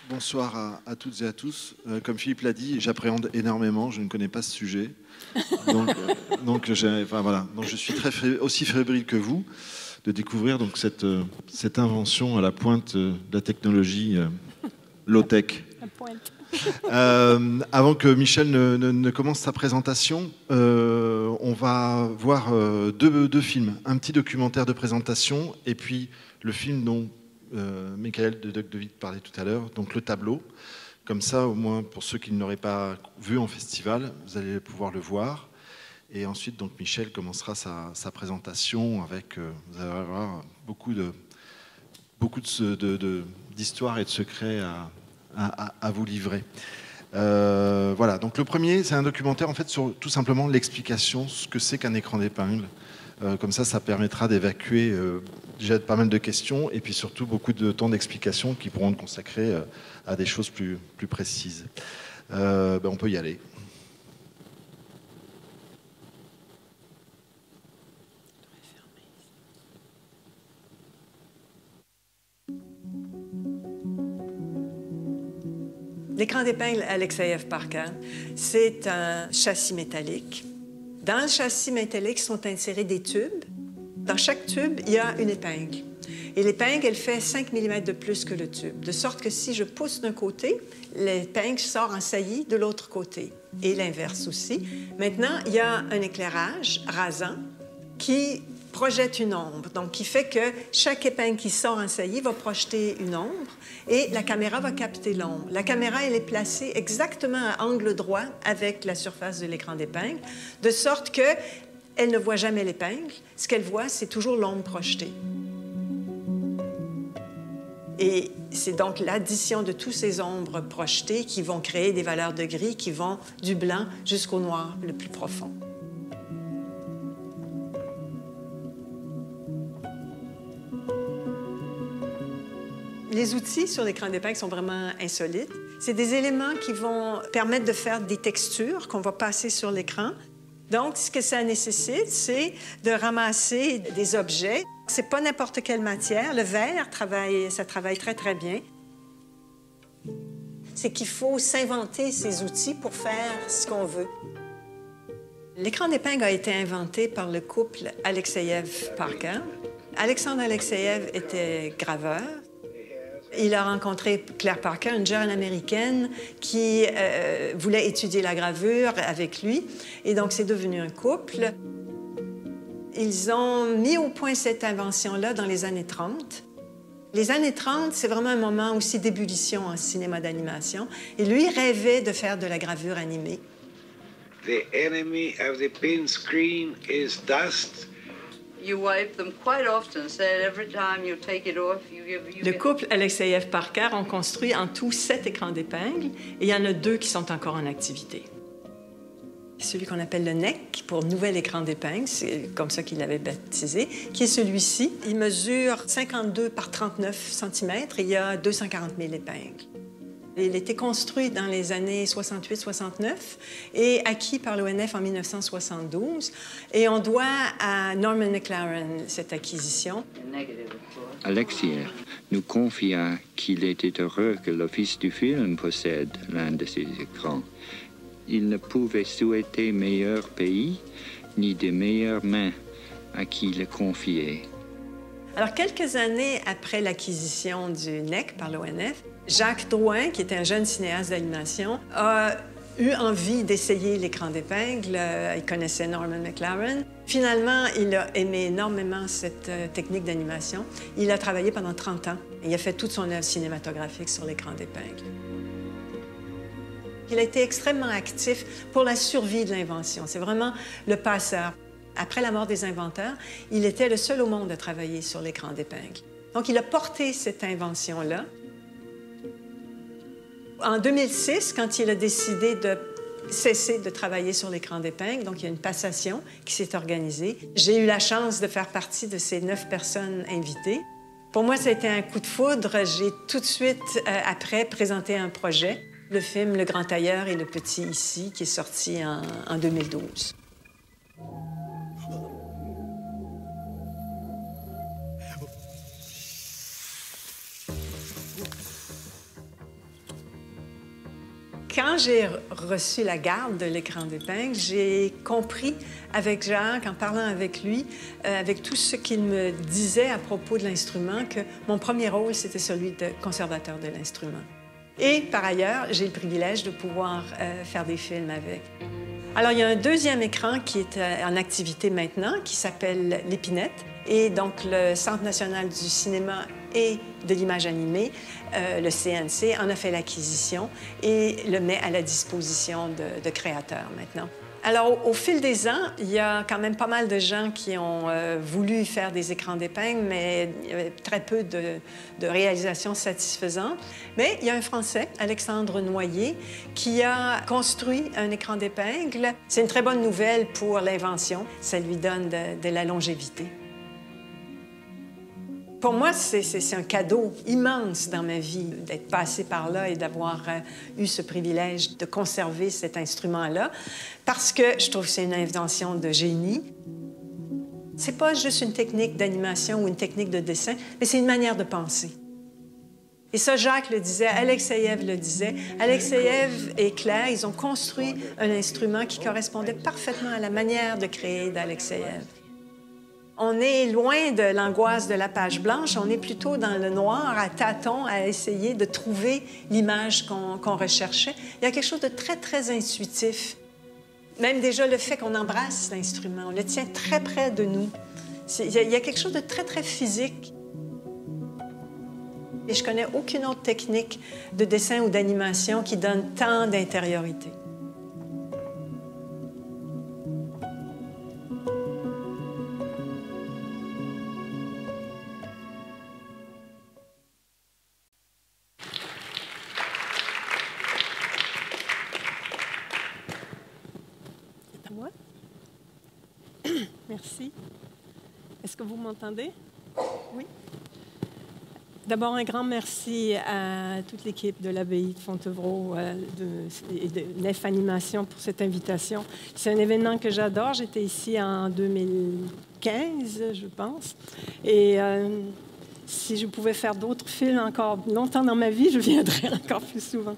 Bonsoir à toutes et à tous. Comme Philippe l'a dit, j'appréhende énormément, je ne connais pas ce sujet. Donc je suis aussi fébrile que vous de découvrir donc, cette invention à la pointe de la technologie low-tech. Avant que Michel ne commence sa présentation, on va voir deux films. Un petit documentaire de présentation et puis le film dont Michael de Degdewitt parlait tout à l'heure, donc le tableau. Comme ça, au moins, pour ceux qui ne l'auraient pas vu en festival, vous allez pouvoir le voir. Et ensuite, donc, Michel commencera sa présentation avec, vous allez avoir beaucoup d'histoires et de secrets à vous livrer. Voilà, donc le premier, c'est un documentaire en fait sur tout simplement l'explication, ce que c'est qu'un écran d'épingle. Comme ça permettra d'évacuer déjà pas mal de questions et puis surtout beaucoup de temps d'explication qui pourront être consacrés à des choses plus précises. On peut y aller. L'écran d'épingle Alexeïev Parker, c'est un châssis métallique. Dans le châssis métallique sont insérés des tubes. Dans chaque tube, il y a une épingle. Et l'épingle, elle fait 5 mm de plus que le tube, de sorte que si je pousse d'un côté, l'épingle sort en saillie de l'autre côté, et l'inverse aussi. Maintenant, il y a un éclairage rasant qui projette une ombre, donc qui fait que chaque épingle qui sort en saillie va projeter une ombre et la caméra va capter l'ombre. La caméra, elle est placée exactement à angle droit avec la surface de l'écran d'épingle, de sorte qu'elle ne voit jamais l'épingle. Ce qu'elle voit, c'est toujours l'ombre projetée. Et c'est donc l'addition de toutes ces ombres projetées qui vont créer des valeurs de gris qui vont du blanc jusqu'au noir le plus profond. Les outils sur l'écran d'épingle sont vraiment insolites. C'est des éléments qui vont permettre de faire des textures qu'on va passer sur l'écran. Donc, ce que ça nécessite, c'est de ramasser des objets. C'est pas n'importe quelle matière. Le verre, ça travaille très, très bien. C'est qu'il faut s'inventer ces outils pour faire ce qu'on veut. L'écran d'épingle a été inventé par le couple Alexeïev-Parker. Alexandre Alexeïev était graveur. Il a rencontré Claire Parker, une jeune américaine qui voulait étudier la gravure avec lui. Et donc, c'est devenu un couple. Ils ont mis au point cette invention-là dans les années 30. Les années 30, c'est vraiment un moment aussi d'ébullition en cinéma d'animation. Et lui rêvait de faire de la gravure animée. The enemy of the pin screen is dust. You wipe them quite often, so every time you take it off, Le couple Alexeïev-Parker ont construit en tout 7 écrans d'épingle et il y en a 2 qui sont encore en activité. Celui qu'on appelle le NEC, pour Nouvel écran d'épingle, c'est comme ça qu'il l'avait baptisé, qui est celui-ci. Il mesure 52 par 39 cm et il y a 240 000 épingles. Il a été construit dans les années 68-69 et acquis par l'ONF en 1972. Et on doit à Norman McLaren cette acquisition. Alexeïev nous confia qu'il était heureux que l'Office du film possède l'un de ces écrans. Il ne pouvait souhaiter meilleur pays ni de meilleures mains à qui le confier. Alors, quelques années après l'acquisition du NEC par l'ONF, Jacques Drouin, qui était un jeune cinéaste d'animation, a eu envie d'essayer l'écran d'épingle. Il connaissait Norman McLaren. Finalement, il a aimé énormément cette technique d'animation. Il a travaillé pendant 30 ans. Il a fait toute son œuvre cinématographique sur l'écran d'épingle. Il a été extrêmement actif pour la survie de l'invention. C'est vraiment le passeur. Après la mort des inventeurs, il était le seul au monde à travailler sur l'écran d'épingle. Donc, il a porté cette invention-là. En 2006, quand il a décidé de cesser de travailler sur l'écran d'épingle, donc il y a une passation qui s'est organisée. J'ai eu la chance de faire partie de ces 9 personnes invitées. Pour moi, ça a été un coup de foudre. J'ai tout de suite, après, présenté un projet, le film Le Grand Tailleur et le Petit Ici, qui est sorti en 2012. Quand j'ai reçu la garde de l'écran d'épingle, j'ai compris avec Jacques, en parlant avec lui, avec tout ce qu'il me disait à propos de l'instrument, que mon premier rôle, c'était celui de conservateur de l'instrument. Et par ailleurs, j'ai le privilège de pouvoir faire des films avec. Alors, il y a un deuxième écran qui est en activité maintenant, qui s'appelle l'Épinette. Et donc, le Centre national du cinéma et de l'image animée, le CNC, en a fait l'acquisition et le met à la disposition de créateurs maintenant. Alors, au fil des ans, il y a quand même pas mal de gens qui ont voulu faire des écrans d'épingle, mais il y avait très peu de réalisations satisfaisantes. Mais il y a un Français, Alexandre Noyer, qui a construit un écran d'épingle. C'est une très bonne nouvelle pour l'invention. Ça lui donne de la longévité. Pour moi, c'est un cadeau immense dans ma vie d'être passée par là et d'avoir eu ce privilège de conserver cet instrument-là, parce que je trouve que c'est une invention de génie. C'est pas juste une technique d'animation ou une technique de dessin, mais c'est une manière de penser. Et ça, Jacques le disait, Alexeïev le disait. Alexeïev et Claire, ils ont construit un instrument qui correspondait parfaitement à la manière de créer d'Alexeïev. On est loin de l'angoisse de la page blanche, on est plutôt dans le noir, à tâtons, à essayer de trouver l'image qu'on recherchait. Il y a quelque chose de très, très intuitif. Même déjà le fait qu'on embrasse l'instrument, on le tient très près de nous. Il y a quelque chose de très, très physique. Et je connais aucune autre technique de dessin ou d'animation qui donne tant d'intériorité. Merci. Est-ce que vous m'entendez? Oui. D'abord, un grand merci à toute l'équipe de l'Abbaye de Fontevraud et de Nef Animation pour cette invitation. C'est un événement que j'adore. J'étais ici en 2015, je pense. Et si je pouvais faire d'autres films encore longtemps dans ma vie, je viendrais encore plus souvent.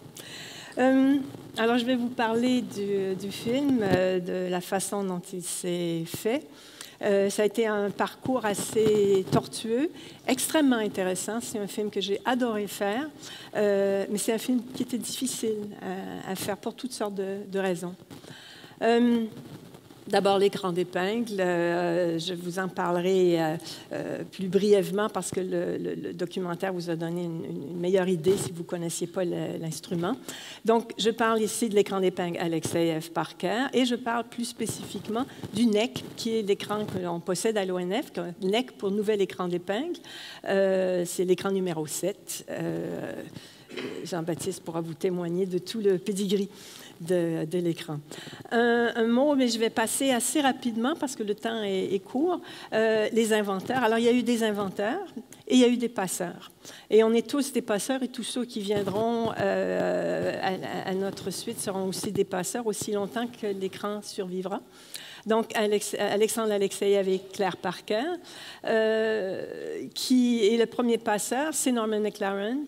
Alors, je vais vous parler du film, de la façon dont il s'est fait. Ça a été un parcours assez tortueux, extrêmement intéressant. C'est un film que j'ai adoré faire, mais c'est un film qui était difficile à faire pour toutes sortes de raisons. D'abord, l'écran d'épingle. Je vous en parlerai plus brièvement parce que le documentaire vous a donné une meilleure idée si vous ne connaissiez pas l'instrument. Donc, je parle ici de l'écran d'épingle Alexeïev Parker et je parle plus spécifiquement du NEC, qui est l'écran que l'on possède à l'ONF, NEC pour Nouvel écran d'épingle. C'est l'écran numéro 7. Jean-Baptiste pourra vous témoigner de tout le pedigree de l'écran. Un mot, mais je vais passer assez rapidement parce que le temps est court. Les inventeurs. Alors, il y a eu des inventeurs et il y a eu des passeurs. Et on est tous des passeurs et tous ceux qui viendront à notre suite seront aussi des passeurs aussi longtemps que l'écran survivra. Donc, Alexandre Alexeïev et Claire Parker, qui est le premier passeur, c'est Norman McLaren,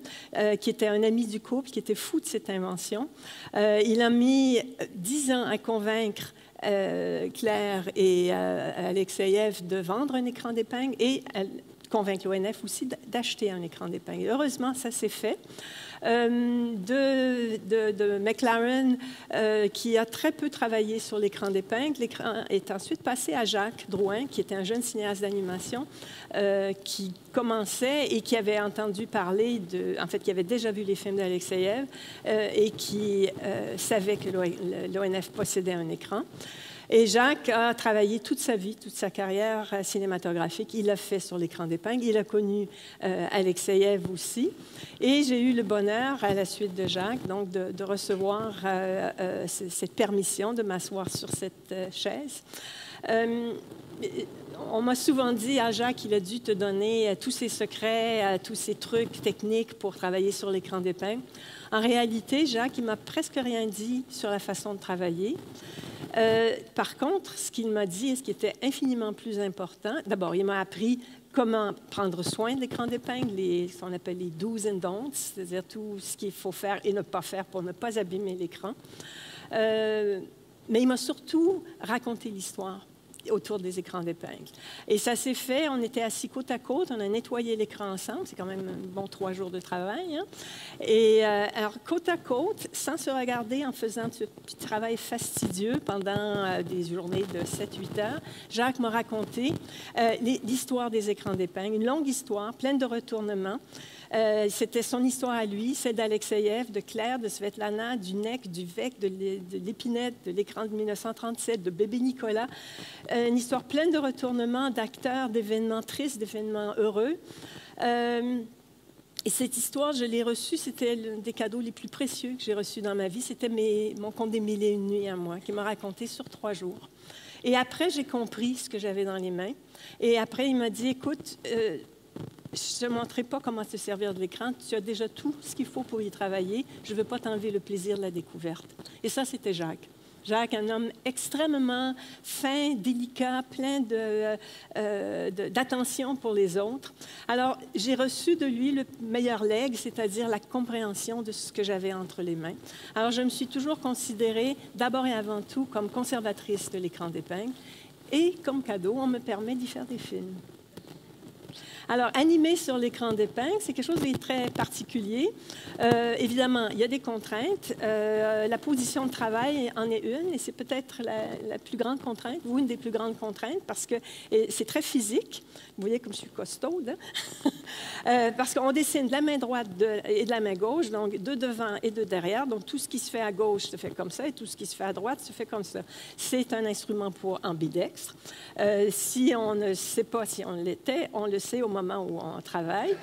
qui était un ami du couple, qui était fou de cette invention. Il a mis 10 ans à convaincre Claire et Alexeïev de vendre un écran d'épingle et convaincre l'ONF aussi d'acheter un écran d'épingle. Heureusement, ça s'est fait. De McLaren, qui a très peu travaillé sur l'écran d'épingle. L'écran est ensuite passé à Jacques Drouin, qui était un jeune cinéaste d'animation qui commençait et qui avait entendu parler en fait, qui avait déjà vu les films d'Alexeïev et qui savait que l'ONF possédait un écran. Et Jacques a travaillé toute sa vie, toute sa carrière cinématographique. Il l'a fait sur l'écran d'épingle. Il a connu Alexeïev aussi. Et j'ai eu le bonheur, à la suite de Jacques, donc de recevoir cette permission de m'asseoir sur cette chaise. On m'a souvent dit à Jacques qu'il a dû te donner tous ses secrets, tous ses trucs techniques pour travailler sur l'écran d'épingle. En réalité, Jacques, il m'a presque rien dit sur la façon de travailler. Par contre, ce qu'il m'a dit et ce qui était infiniment plus important, d'abord, il m'a appris comment prendre soin de l'écran d'épingle, ce qu'on appelle les do's and don'ts, c'est-à-dire tout ce qu'il faut faire et ne pas faire pour ne pas abîmer l'écran. Mais il m'a surtout raconté l'histoire autour des écrans d'épingle. Et ça s'est fait, on était assis côte à côte, on a nettoyé l'écran ensemble, c'est quand même un bon 3 jours de travail. Hein? Et alors, côte à côte, sans se regarder, en faisant ce petit travail fastidieux pendant des journées de 7-8 heures, Jacques m'a raconté l'histoire des écrans d'épingle, une longue histoire, pleine de retournements. C'était son histoire à lui, celle d'Alexeïev, de Claire, de Svetlana, du NEC, du VEC, de l'Épinette, de l'écran de 1937, de bébé Nicolas. Une histoire pleine de retournements, d'acteurs, d'événements tristes, d'événements heureux. Et cette histoire, je l'ai reçue, c'était l'un des cadeaux les plus précieux que j'ai reçus dans ma vie. C'était mon conte des 1001 nuits à moi, qui m'a raconté sur 3 jours. Et après, j'ai compris ce que j'avais dans les mains. Et après, il m'a dit, écoute, je ne te montrerai pas comment te servir de l'écran. Tu as déjà tout ce qu'il faut pour y travailler. Je ne veux pas t'enlever le plaisir de la découverte. Et ça, c'était Jacques. Jacques, un homme extrêmement fin, délicat, plein d'attention pour les autres. Alors, j'ai reçu de lui le meilleur legs, c'est-à-dire la compréhension de ce que j'avais entre les mains. Alors, je me suis toujours considérée, d'abord et avant tout, comme conservatrice de l'écran d'épingle. Et comme cadeau, on me permet d'y faire des films. Alors, animer sur l'écran d'épingle, c'est quelque chose de très particulier. Évidemment, il y a des contraintes. La position de travail en est une, et c'est peut-être la plus grande contrainte, ou une des plus grandes contraintes, parce que c'est très physique. Vous voyez comme je suis costaude. Parce qu'on dessine de la main droite et de la main gauche, donc de devant et de derrière. Donc, tout ce qui se fait à gauche se fait comme ça, et tout ce qui se fait à droite se fait comme ça. C'est un instrument pour ambidextre. Si on ne sait pas si on l'était, on le sait au moment où on travaille.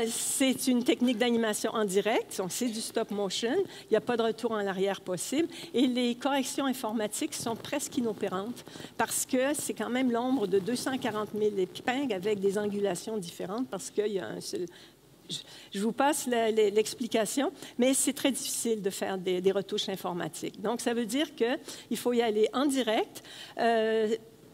C'est une technique d'animation en direct, donc c'est du stop motion, il n'y a pas de retour en arrière possible, et les corrections informatiques sont presque inopérantes parce que c'est quand même l'ombre de 240 000 épingles avec des angulations différentes parce qu'il y a un seul... Je vous passe l'explication, mais c'est très difficile de faire des retouches informatiques. Donc, ça veut dire qu'il faut y aller en direct,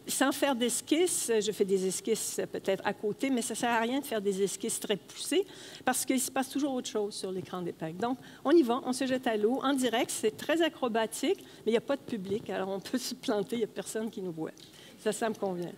sans faire d'esquisses. Je fais des esquisses peut-être à côté, mais ça ne sert à rien de faire des esquisses très poussées parce qu'il se passe toujours autre chose sur l'écran d'épingle. Donc, on y va, on se jette à l'eau. En direct, c'est très acrobatique, mais il n'y a pas de public, alors on peut se planter, il n'y a personne qui nous voit. Ça me convient.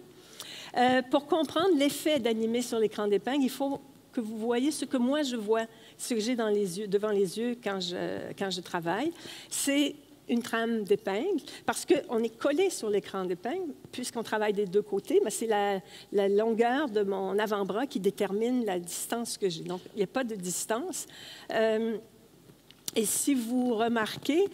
Pour comprendre l'effet d'animer sur l'écran d'épingle, il faut que vous voyez ce que moi je vois, ce que j'ai devant les yeux quand je travaille. C'est une trame d'épingle, parce qu'on est collé sur l'écran d'épingle, puisqu'on travaille des deux côtés, mais c'est la longueur de mon avant-bras qui détermine la distance que j'ai. Donc, il n'y a pas de distance. Et si vous remarquez,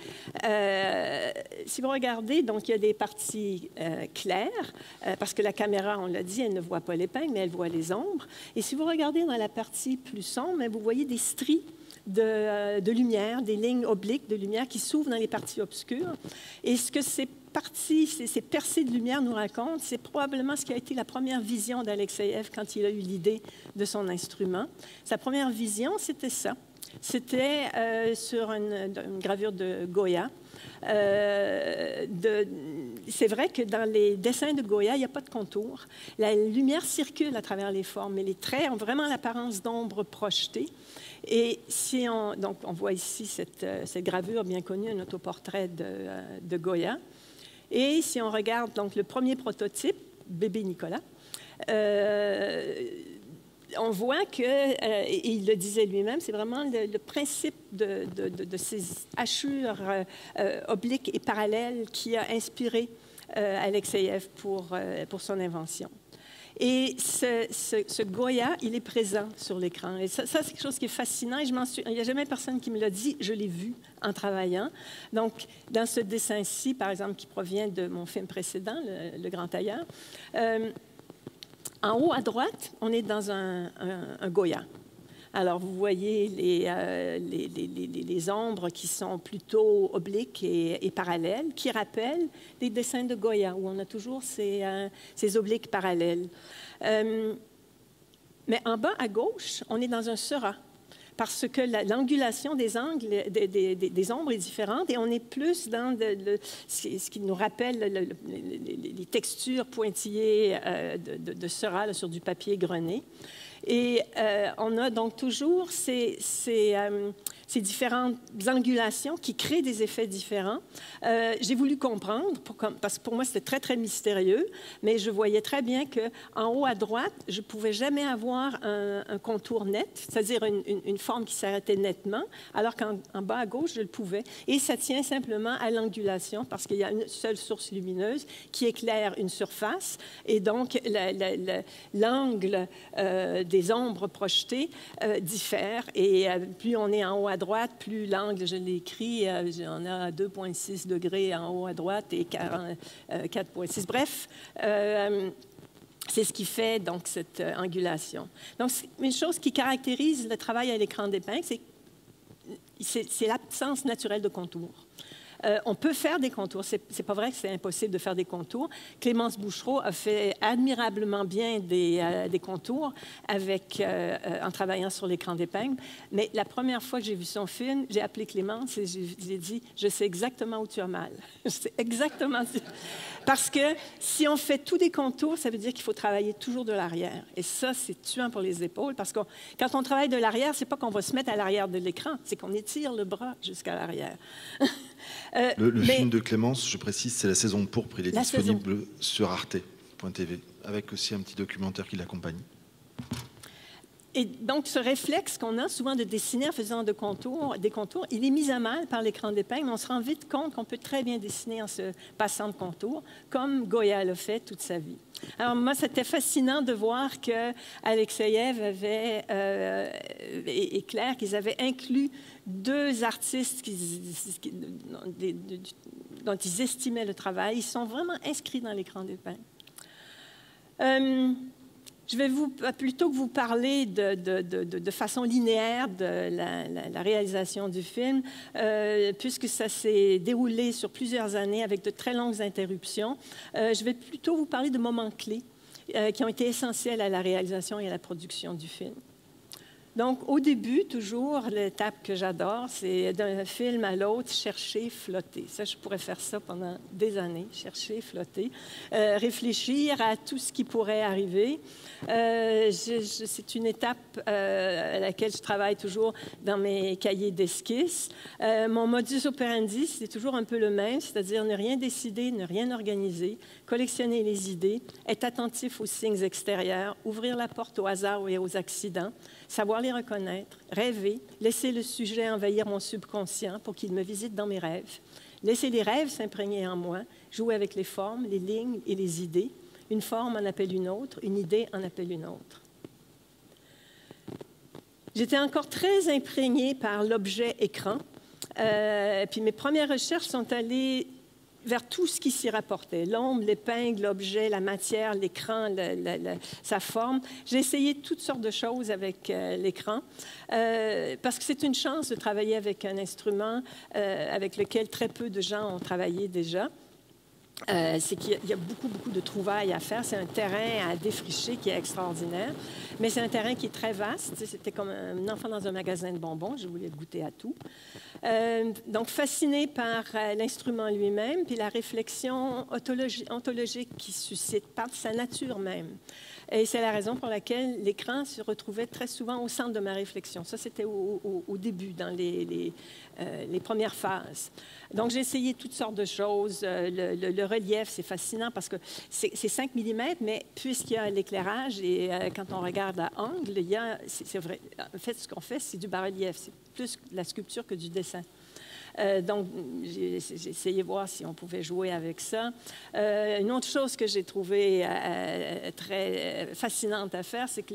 si vous regardez, donc il y a des parties claires, parce que la caméra, on l'a dit, elle ne voit pas l'épingle, mais elle voit les ombres. Et si vous regardez dans la partie plus sombre, vous voyez des stries de lumière, des lignes obliques de lumière qui s'ouvrent dans les parties obscures. Et ce que ces percées de lumière nous racontent, c'est probablement ce qui a été la première vision d'Alexeïev quand il a eu l'idée de son instrument. Sa première vision, c'était ça. C'était sur une gravure de Goya. C'est vrai que dans les dessins de Goya, il n'y a pas de contour. La lumière circule à travers les formes, mais les traits ont vraiment l'apparence d'ombre projetée. Et si donc on voit ici cette gravure bien connue, un autoportrait de Goya. Et si on regarde donc le premier prototype, bébé Nicolas, on voit que, et il le disait lui-même, c'est vraiment le principe de ces hachures obliques et parallèles qui a inspiré Alexeïev pour son invention. Et ce Goya, il est présent sur l'écran. Et ça c'est quelque chose qui est fascinant. Et il n'y a jamais personne qui me l'a dit. Je l'ai vu en travaillant. Donc, dans ce dessin-ci, par exemple, qui provient de mon film précédent, Le Grand Tailleur, en haut à droite, on est dans un Goya. Alors, vous voyez les ombres qui sont plutôt obliques et parallèles, qui rappellent les dessins de Goya, où on a toujours ces obliques parallèles. Mais en bas à gauche, on est dans un Seurat. parce que l'angulation des angles, des ombres est différente et on est plus dans ce qui nous rappelle les textures pointillées de Seurat là, sur du papier grené. Et on a donc toujours ces différentes angulations qui créent des effets différents. J'ai voulu comprendre, parce que pour moi, c'était très, très mystérieux, mais je voyais très bien qu'en haut à droite, je ne pouvais jamais avoir un contour net, c'est-à-dire une forme qui s'arrêtait nettement, alors qu'en bas à gauche, je le pouvais. Et ça tient simplement à l'angulation, parce qu'il y a une seule source lumineuse qui éclaire une surface, et donc l'angle des ombres projetées diffère. Et plus on est en haut à droite, plus l'angle, je l'ai écrit, on a 2,6 degrés en haut à droite et 4,6. Bref, c'est ce qui fait donc cette angulation. Donc, une chose qui caractérise le travail à l'écran d'épingle, c'est l'absence naturelle de contours. On peut faire des contours. C'est pas vrai que c'est impossible de faire des contours. Clémence Bouchereau a fait admirablement bien des contours en travaillant sur l'écran d'épingle. Mais la première fois que j'ai vu son film, j'ai appelé Clémence et j'ai dit « Je sais exactement où tu as mal. » Je sais exactement. Parce que si on fait tous des contours, ça veut dire qu'il faut travailler toujours de l'arrière. Et ça, c'est tuant pour les épaules. Parce que quand on travaille de l'arrière, c'est pas qu'on va se mettre à l'arrière de l'écran, c'est qu'on étire le bras jusqu'à l'arrière. Le film de Clémence, je précise, c'est La Saison pourpre. Il est disponible sur arte.tv, avec aussi un petit documentaire qui l'accompagne. Et donc, ce réflexe qu'on a souvent de dessiner en faisant des contours, il est mis à mal par l'écran d'épingle, mais on se rend vite compte qu'on peut très bien dessiner en se passant de contours, comme Goya l'a fait toute sa vie. Alors, moi, c'était fascinant de voir qu'Alexeïev et Claire, qu'ils avaient inclus deux artistes dont ils estimaient le travail. Ils sont vraiment inscrits dans l'écran d'épingle. Je vais plutôt que vous parler de façon linéaire de la réalisation du film, puisque ça s'est déroulé sur plusieurs années avec de très longues interruptions, je vais plutôt vous parler de moments clés qui ont été essentiels à la réalisation et à la production du film. Donc, au début, toujours, l'étape que j'adore, c'est d'un film à l'autre, chercher, flotter. Ça, je pourrais faire ça pendant des années, chercher, flotter, réfléchir à tout ce qui pourrait arriver. C'est une étape à laquelle je travaille toujours dans mes cahiers d'esquisse. Mon modus operandi, c'est toujours un peu le même, c'est-à-dire ne rien décider, ne rien organiser, collectionner les idées, être attentif aux signes extérieurs, ouvrir la porte au hasard et aux accidents, savoir les reconnaître, rêver, laisser le sujet envahir mon subconscient pour qu'il me visite dans mes rêves, laisser les rêves s'imprégner en moi, jouer avec les formes, les lignes et les idées. Une forme en appelle une autre, une idée en appelle une autre. J'étais encore très imprégnée par l'objet écran. Puis mes premières recherches sont allées vers tout ce qui s'y rapportait, l'ombre, l'épingle, l'objet, la matière, l'écran, sa forme. J'ai essayé toutes sortes de choses avec l'écran, parce que c'est une chance de travailler avec un instrument avec lequel très peu de gens ont travaillé déjà. C'est qu'il y a beaucoup, beaucoup de trouvailles à faire. C'est un terrain à défricher qui est extraordinaire, mais c'est un terrain qui est très vaste. C'était comme un enfant dans un magasin de bonbons. Je voulais goûter à tout. Donc, fascinée par l'instrument lui-même, puis la réflexion ontologique qu'il suscite par sa nature même. Et c'est la raison pour laquelle l'écran se retrouvait très souvent au centre de ma réflexion. Ça, c'était au début, dans les premières phases. Donc, j'ai essayé toutes sortes de choses. Le relief, c'est fascinant parce que c'est 5 mm, mais puisqu'il y a l'éclairage et quand on regarde à angle, c'est vrai. En fait, ce qu'on fait, c'est du bas-relief. C'est plus de la sculpture que du dessin. Donc, j'ai essayé de voir si on pouvait jouer avec ça. Une autre chose que j'ai trouvée très fascinante à faire, c'est que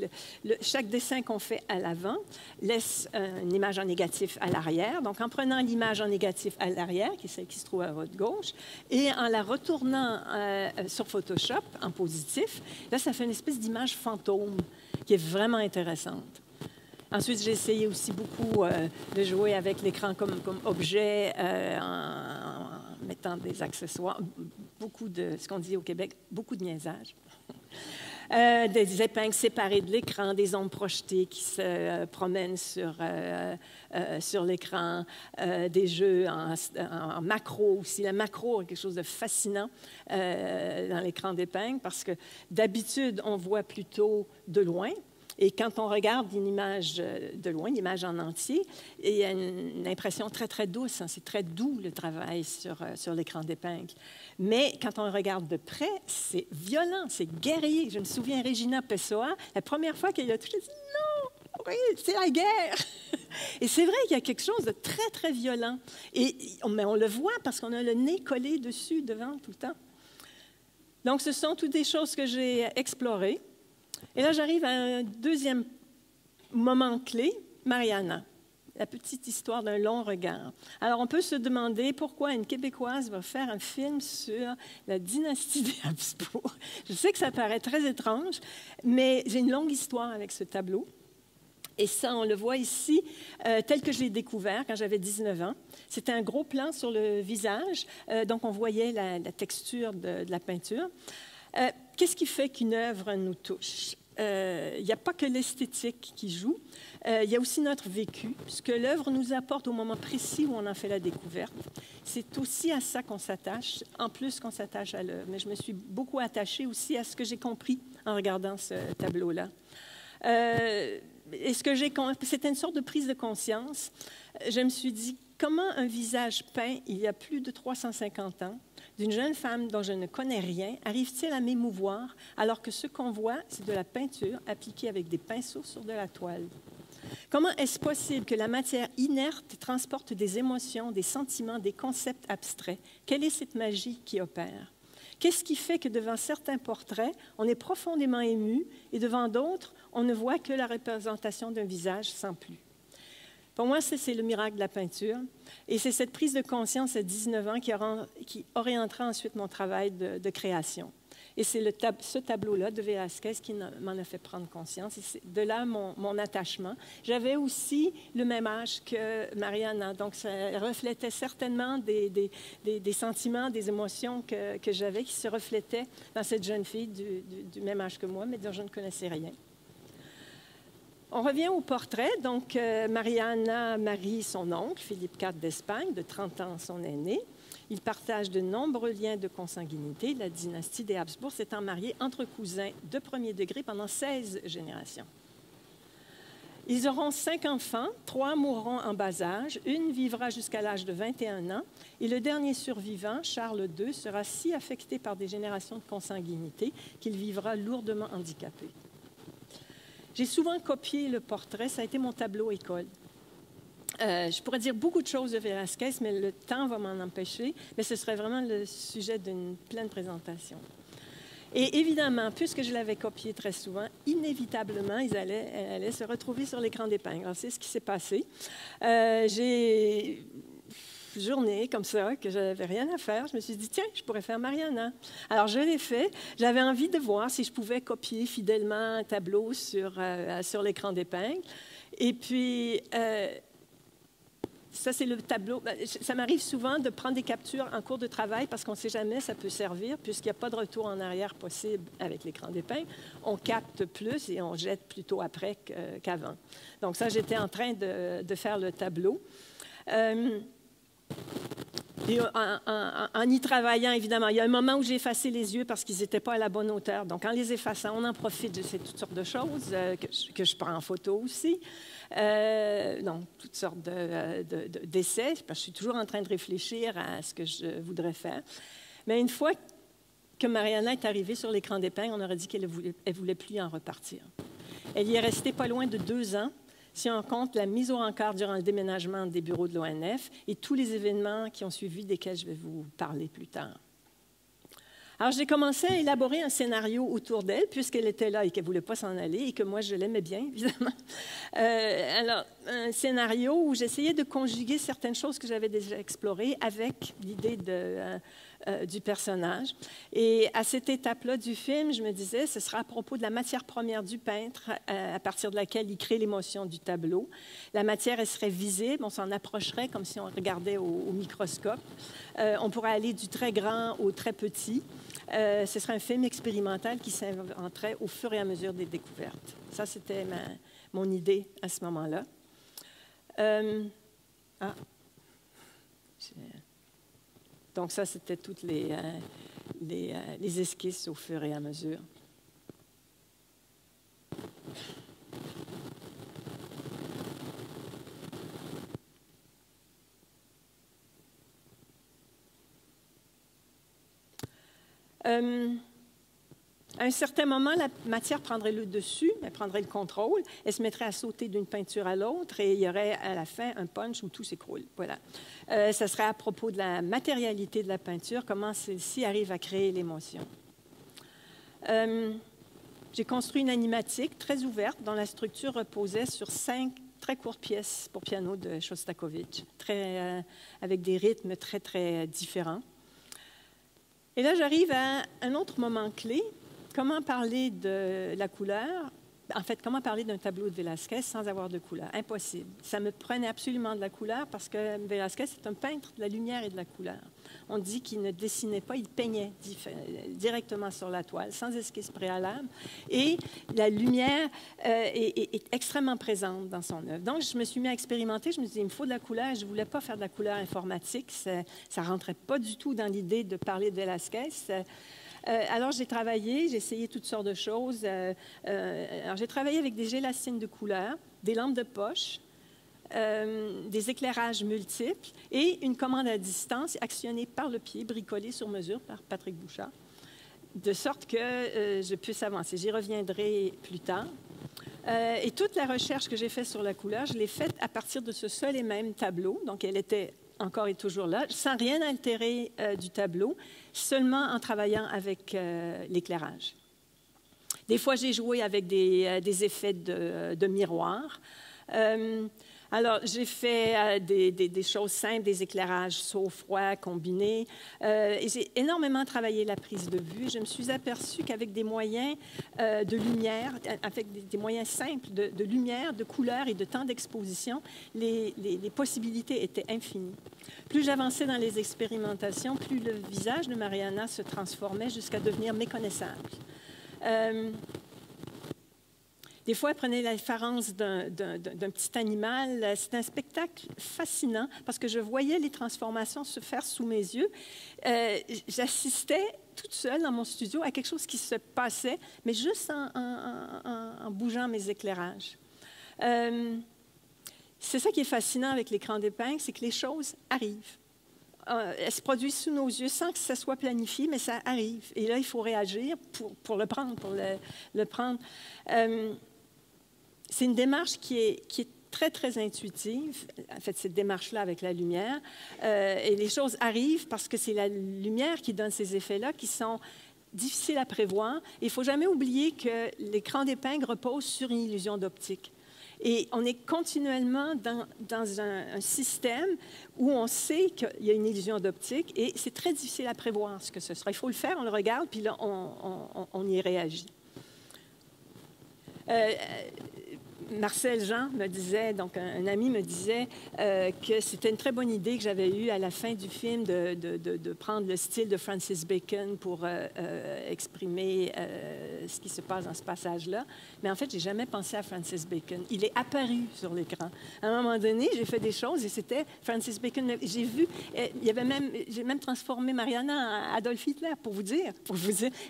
chaque dessin qu'on fait à l'avant laisse une image en négatif à l'arrière. Donc, en prenant l'image en négatif à l'arrière, qui est celle qui se trouve à votre gauche, et en la retournant sur Photoshop en positif, là, ça fait une espèce d'image fantôme qui est vraiment intéressante. Ensuite, j'ai essayé aussi beaucoup de jouer avec l'écran comme objet en mettant des accessoires, beaucoup de, ce qu'on dit au Québec, beaucoup de niaisage. des épingles séparées de l'écran, des ombres projetées qui se promènent sur l'écran, des jeux en macro aussi. La macro est quelque chose de fascinant dans l'écran d'épingle parce que d'habitude, on voit plutôt de loin. Et quand on regarde une image de loin, une image en entier, il y a une impression très, très douce. Hein. C'est très doux, le travail sur l'écran d'épingle. Mais quand on regarde de près, c'est violent, c'est guerrier. Je me souviens, Regina Pessoa, la première fois qu'elle a touché, elle a dit « Non, oui, c'est la guerre! » Et c'est vrai qu'il y a quelque chose de très, très violent. Mais on le voit parce qu'on a le nez collé dessus, devant, tout le temps. Donc, ce sont toutes des choses que j'ai explorées. Et là, j'arrive à un deuxième moment clé, Mariana, la petite histoire d'un long regard. Alors, on peut se demander pourquoi une Québécoise va faire un film sur la dynastie des Habsbourg. Je sais que ça paraît très étrange, mais j'ai une longue histoire avec ce tableau. Et ça, on le voit ici, tel que je l'ai découvert quand j'avais 19 ans. C'était un gros plan sur le visage, donc on voyait la texture de la peinture. Qu'est-ce qui fait qu'une œuvre nous touche? Il n'y a pas que l'esthétique qui joue, il y a aussi notre vécu, ce que l'œuvre nous apporte au moment précis où on en fait la découverte. C'est aussi à ça qu'on s'attache, en plus qu'on s'attache à l'œuvre. Mais je me suis beaucoup attachée aussi à ce que j'ai compris en regardant ce tableau-là. C'était une sorte de prise de conscience. Je me suis dit, comment un visage peint il y a plus de 350 ans, d'une jeune femme dont je ne connais rien, arrive-t-il à m'émouvoir alors que ce qu'on voit, c'est de la peinture appliquée avec des pinceaux sur de la toile? Comment est-ce possible que la matière inerte transporte des émotions, des sentiments, des concepts abstraits? Quelle est cette magie qui opère? Qu'est-ce qui fait que devant certains portraits, on est profondément ému et devant d'autres, on ne voit que la représentation d'un visage sans plus? Pour moi, c'est le miracle de la peinture. Et c'est cette prise de conscience à 19 ans qui orientera ensuite mon travail de création. Et c'est ce tableau-là de Velázquez qui m'en a fait prendre conscience. Et c'est de là mon attachement. J'avais aussi le même âge que Mariana, donc ça reflétait certainement des sentiments, des émotions que j'avais qui se reflétaient dans cette jeune fille du même âge que moi, mais dont je ne connaissais rien. On revient au portrait. Donc, Mariana marie son oncle, Philippe IV d'Espagne, de 30 ans, son aîné. Ils partagent de nombreux liens de consanguinité. La dynastie des Habsbourg s'étant mariée entre cousins de premier degré pendant 16 générations. Ils auront 5 enfants, 3 mourront en bas âge, une vivra jusqu'à l'âge de 21 ans, et le dernier survivant, Charles II, sera si affecté par des générations de consanguinité qu'il vivra lourdement handicapé. J'ai souvent copié le portrait, ça a été mon tableau école. Je pourrais dire beaucoup de choses de Velázquez, mais le temps va m'en empêcher, mais ce serait vraiment le sujet d'une pleine présentation. Et évidemment, puisque je l'avais copié très souvent, inévitablement, elle allait se retrouver sur l'écran d'épingle. Alors, c'est ce qui s'est passé. J'ai une journée comme ça, que je n'avais rien à faire. Je me suis dit, tiens, je pourrais faire Mariana. Alors, je l'ai fait. J'avais envie de voir si je pouvais copier fidèlement un tableau sur l'écran d'épingle. Et puis, ça, c'est le tableau. Ça m'arrive souvent de prendre des captures en cours de travail parce qu'on ne sait jamais, ça peut servir, puisqu'il n'y a pas de retour en arrière possible avec l'écran d'épingle. On capte plus et on jette plutôt après qu'avant. Donc ça, j'étais en train de faire le tableau. Et en y travaillant, évidemment, il y a un moment où j'ai effacé les yeux parce qu'ils n'étaient pas à la bonne hauteur. Donc, en les effaçant, on en profite. C'est toutes sortes de choses que je prends en photo aussi. Donc, toutes sortes d'essais, parce que je suis toujours en train de réfléchir à ce que je voudrais faire. Mais une fois que Mariana est arrivée sur l'écran d'épingle, on aurait dit qu'elle ne voulait plus en repartir. Elle y est restée pas loin de 2 ans. Si on compte la mise au rencard durant le déménagement des bureaux de l'ONF et tous les événements qui ont suivi, desquels je vais vous parler plus tard. Alors, j'ai commencé à élaborer un scénario autour d'elle, puisqu'elle était là et qu'elle ne voulait pas s'en aller, et que moi, je l'aimais bien, évidemment. Alors, un scénario où j'essayais de conjuguer certaines choses que j'avais déjà explorées avec l'idée du personnage. Et à cette étape-là du film, je me disais, ce sera à propos de la matière première du peintre, à partir de laquelle il crée l'émotion du tableau. La matière, elle serait visible, on s'en approcherait comme si on regardait au microscope. On pourrait aller du très grand au très petit. ce serait un film expérimental qui s'inventerait au fur et à mesure des découvertes. Ça, c'était mon idée à ce moment-là. Donc ça, c'était toutes les esquisses au fur et à mesure. À un certain moment, la matière prendrait le dessus, elle prendrait le contrôle, elle se mettrait à sauter d'une peinture à l'autre et il y aurait à la fin un punch où tout s'écroule. Voilà. Ça serait à propos de la matérialité de la peinture, comment celle-ci arrive à créer l'émotion. J'ai construit une animatique très ouverte dont la structure reposait sur 5 très courtes pièces pour piano de Shostakovich, avec des rythmes très, très différents. Et là, j'arrive à un autre moment clé. Comment parler de la couleur? En fait, comment parler d'un tableau de Velázquez sans avoir de couleur? Impossible. Ça me prenait absolument de la couleur parce que Velázquez est un peintre de la lumière et de la couleur. On dit qu'il ne dessinait pas, il peignait directement sur la toile, sans esquisse préalable. Et la lumière est extrêmement présente dans son œuvre. Donc, je me suis mis à expérimenter. Je me suis dit, il me faut de la couleur. Je ne voulais pas faire de la couleur informatique. Ça ne rentrait pas du tout dans l'idée de parler de Velázquez. Alors, j'ai travaillé, j'ai essayé toutes sortes de choses. Alors, j'ai travaillé avec des gélatines de couleur, des lampes de poche, des éclairages multiples et une commande à distance actionnée par le pied, bricolée sur mesure par Patrick Bouchard, de sorte que je puisse avancer. J'y reviendrai plus tard. Et toute la recherche que j'ai faite sur la couleur, je l'ai faite à partir de ce seul et même tableau. Donc, elle était encore et toujours là, sans rien altérer du tableau, seulement en travaillant avec l'éclairage. Des fois, j'ai joué avec des effets de miroir. Alors, j'ai fait des choses simples, des éclairages chaud-froid combinés. Et j'ai énormément travaillé la prise de vue. Je me suis aperçue qu'avec des moyens de lumière, avec des moyens simples de lumière, de couleur et de temps d'exposition, les possibilités étaient infinies. Plus j'avançais dans les expérimentations, plus le visage de Mariana se transformait jusqu'à devenir méconnaissable. Des fois, elle prenait la référence d'un petit animal. C'est un spectacle fascinant parce que je voyais les transformations se faire sous mes yeux. J'assistais toute seule dans mon studio à quelque chose qui se passait, mais juste en bougeant mes éclairages. C'est ça qui est fascinant avec l'écran d'épingle, c'est que les choses arrivent. Elles se produisent sous nos yeux sans que ça soit planifié, mais ça arrive. Et là, il faut réagir pour le prendre, pour le prendre. C'est une démarche qui est très, très intuitive, en fait, cette démarche-là avec la lumière. Et les choses arrivent parce que c'est la lumière qui donne ces effets-là qui sont difficiles à prévoir. Il ne faut jamais oublier que l'écran d'épingle repose sur une illusion d'optique. Et on est continuellement dans un système où on sait qu'il y a une illusion d'optique et c'est très difficile à prévoir ce que ce sera. Il faut le faire, on le regarde, puis là, on y réagit. Marcel Jean me disait, donc un ami me disait que c'était une très bonne idée que j'avais eue à la fin du film de prendre le style de Francis Bacon pour exprimer ce qui se passe dans ce passage-là. Mais en fait, j'ai jamais pensé à Francis Bacon. Il est apparu sur l'écran. À un moment donné, j'ai fait des choses et c'était Francis Bacon. J'ai vu, j'ai même transformé Mariana en Adolf Hitler, pour vous dire,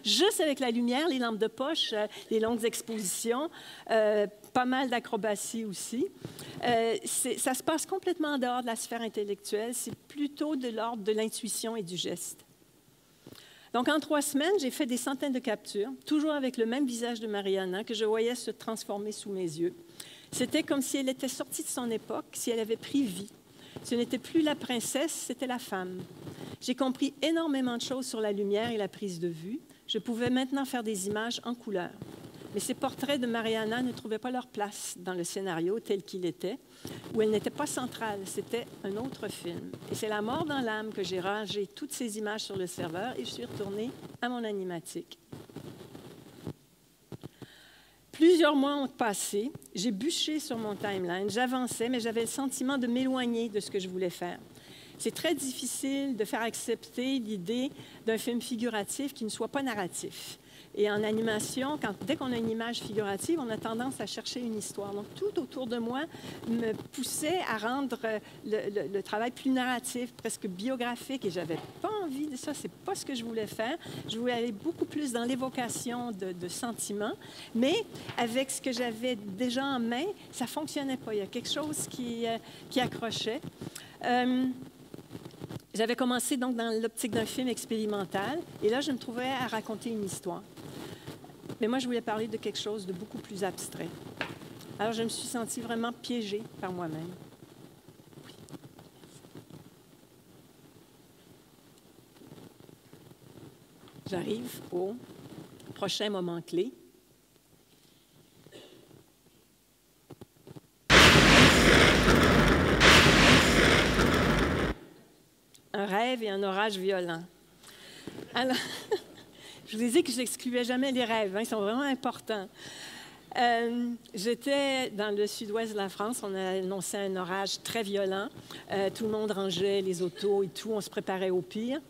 juste avec la lumière, les lampes de poche, les longues expositions, pas mal d'acrobatie aussi. Ça se passe complètement en dehors de la sphère intellectuelle. C'est plutôt de l'ordre de l'intuition et du geste. Donc, en 3 semaines, j'ai fait des centaines de captures, toujours avec le même visage de Mariana que je voyais se transformer sous mes yeux. C'était comme si elle était sortie de son époque, si elle avait pris vie. Ce n'était plus la princesse, c'était la femme. J'ai compris énormément de choses sur la lumière et la prise de vue. Je pouvais maintenant faire des images en couleur. Mais ces portraits de Mariana ne trouvaient pas leur place dans le scénario tel qu'il était, où elle n'était pas centrale, c'était un autre film. Et c'est la mort dans l'âme que j'ai rangé toutes ces images sur le serveur et je suis retournée à mon animatique. Plusieurs mois ont passé, j'ai bûché sur mon timeline, j'avançais, mais j'avais le sentiment de m'éloigner de ce que je voulais faire. c'est très difficile de faire accepter l'idée d'un film figuratif qui ne soit pas narratif. Et en animation, dès qu'on a une image figurative, on a tendance à chercher une histoire. Donc, tout autour de moi me poussait à rendre le travail plus narratif, presque biographique. Et je n'avais pas envie de ça. Ce n'est pas ce que je voulais faire. Je voulais aller beaucoup plus dans l'évocation de sentiments. Mais avec ce que j'avais déjà en main, ça ne fonctionnait pas. Il y a quelque chose qui accrochait. J'avais commencé donc dans l'optique d'un film expérimental. Et là, je me trouvais à raconter une histoire. Mais moi, je voulais parler de quelque chose de beaucoup plus abstrait. Alors, je me suis sentie vraiment piégée par moi-même. J'arrive au prochain moment clé. Un rêve et un orage violent. Alors, je vous ai dit que je n'excluais jamais les rêves, hein, ils sont vraiment importants. J'étais dans le sud-ouest de la France, on a annoncé un orage très violent. Tout le monde rangeait les autos et tout, on se préparait au pire.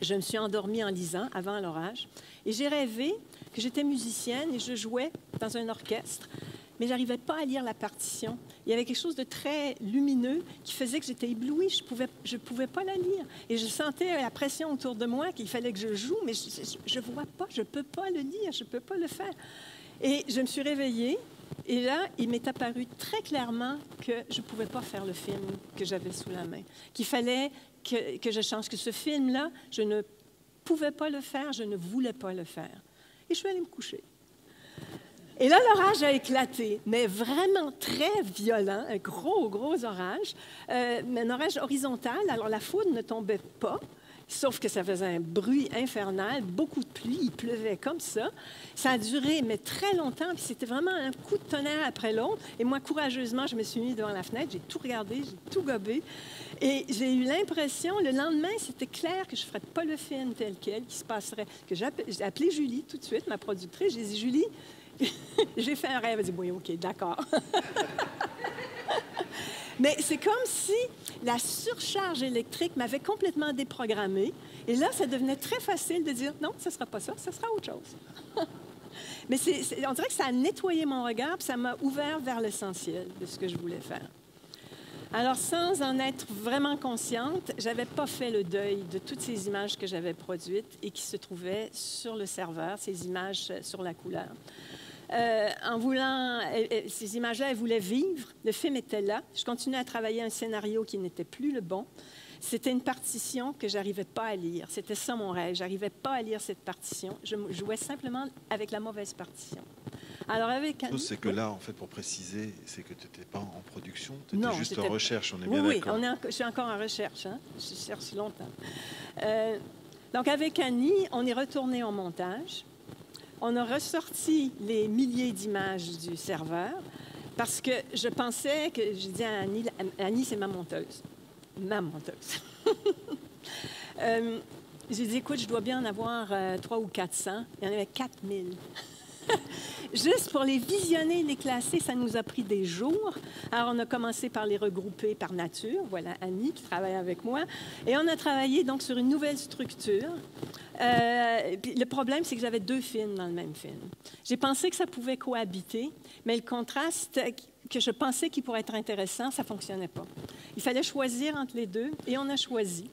Je me suis endormie en lisant avant l'orage et j'ai rêvé que j'étais musicienne et je jouais dans un orchestre, mais je n'arrivais pas à lire la partition. Il y avait quelque chose de très lumineux qui faisait que j'étais éblouie. Je pouvais pas la lire. Et je sentais la pression autour de moi qu'il fallait que je joue, mais je ne vois pas, je ne peux pas le lire, je ne peux pas le faire. Et je me suis réveillée, et là, il m'est apparu très clairement que je ne pouvais pas faire le film que j'avais sous la main, qu'il fallait que je change, que ce film-là, je ne pouvais pas le faire, je ne voulais pas le faire. Et je suis allée me coucher. Et là, l'orage a éclaté, mais vraiment très violent, un gros, gros orage, mais un orage horizontal. Alors, la foudre ne tombait pas, sauf que ça faisait un bruit infernal, beaucoup de pluie, il pleuvait comme ça. Ça a duré, mais très longtemps, puis c'était vraiment un coup de tonnerre après l'autre. Et moi, courageusement, je me suis mise devant la fenêtre, j'ai tout regardé, j'ai tout gobé. Et j'ai eu l'impression, le lendemain, c'était clair que je ne ferais pas le film tel quel, qui se passerait. Que j'ai appelé Julie tout de suite, ma productrice, j'ai dit, Julie, j'ai fait un rêve. Elle a dit, oui, OK, d'accord. Mais c'est comme si la surcharge électrique m'avait complètement déprogrammée. Et là, ça devenait très facile de dire, non, ce ne sera pas ça, ce sera autre chose. Mais on dirait que ça a nettoyé mon regard, puis ça m'a ouvert vers l'essentiel de ce que je voulais faire. Alors, sans en être vraiment consciente, je n'avais pas fait le deuil de toutes ces images que j'avais produites et qui se trouvaient sur le serveur, ces images sur la couleur. En voulant, ces images-là, elles voulaient vivre. Le film était là. Je continuais à travailler un scénario qui n'était plus le bon. C'était une partition que je n'arrivais pas à lire. C'était ça mon rêve. Je n'arrivais pas à lire cette partition. Je jouais simplement avec la mauvaise partition. Alors avec Annie, c'est que là, en fait, pour préciser, c'est que tu n'étais pas en production, tu étais juste en recherche, on est bien d'accord. Oui, je suis encore en recherche. Hein? Je cherche longtemps. Donc avec Annie, on est retourné en montage. On a ressorti les milliers d'images du serveur parce que je pensais que, j'ai dit à Annie, Annie, c'est ma monteuse. Ma monteuse. J'ai dit, écoute, je dois bien en avoir 300 ou 400. Il y en avait 4000. Juste pour les visionner, les classer, ça nous a pris des jours. Alors, on a commencé par les regrouper par nature. Voilà Annie qui travaille avec moi. Et on a travaillé donc sur une nouvelle structure. Puis le problème, c'est que j'avais 2 films dans le même film. J'ai pensé que ça pouvait cohabiter, mais le contraste que je pensais qu'il pourrait être intéressant, ça ne fonctionnait pas. Il fallait choisir entre les deux, et on a choisi.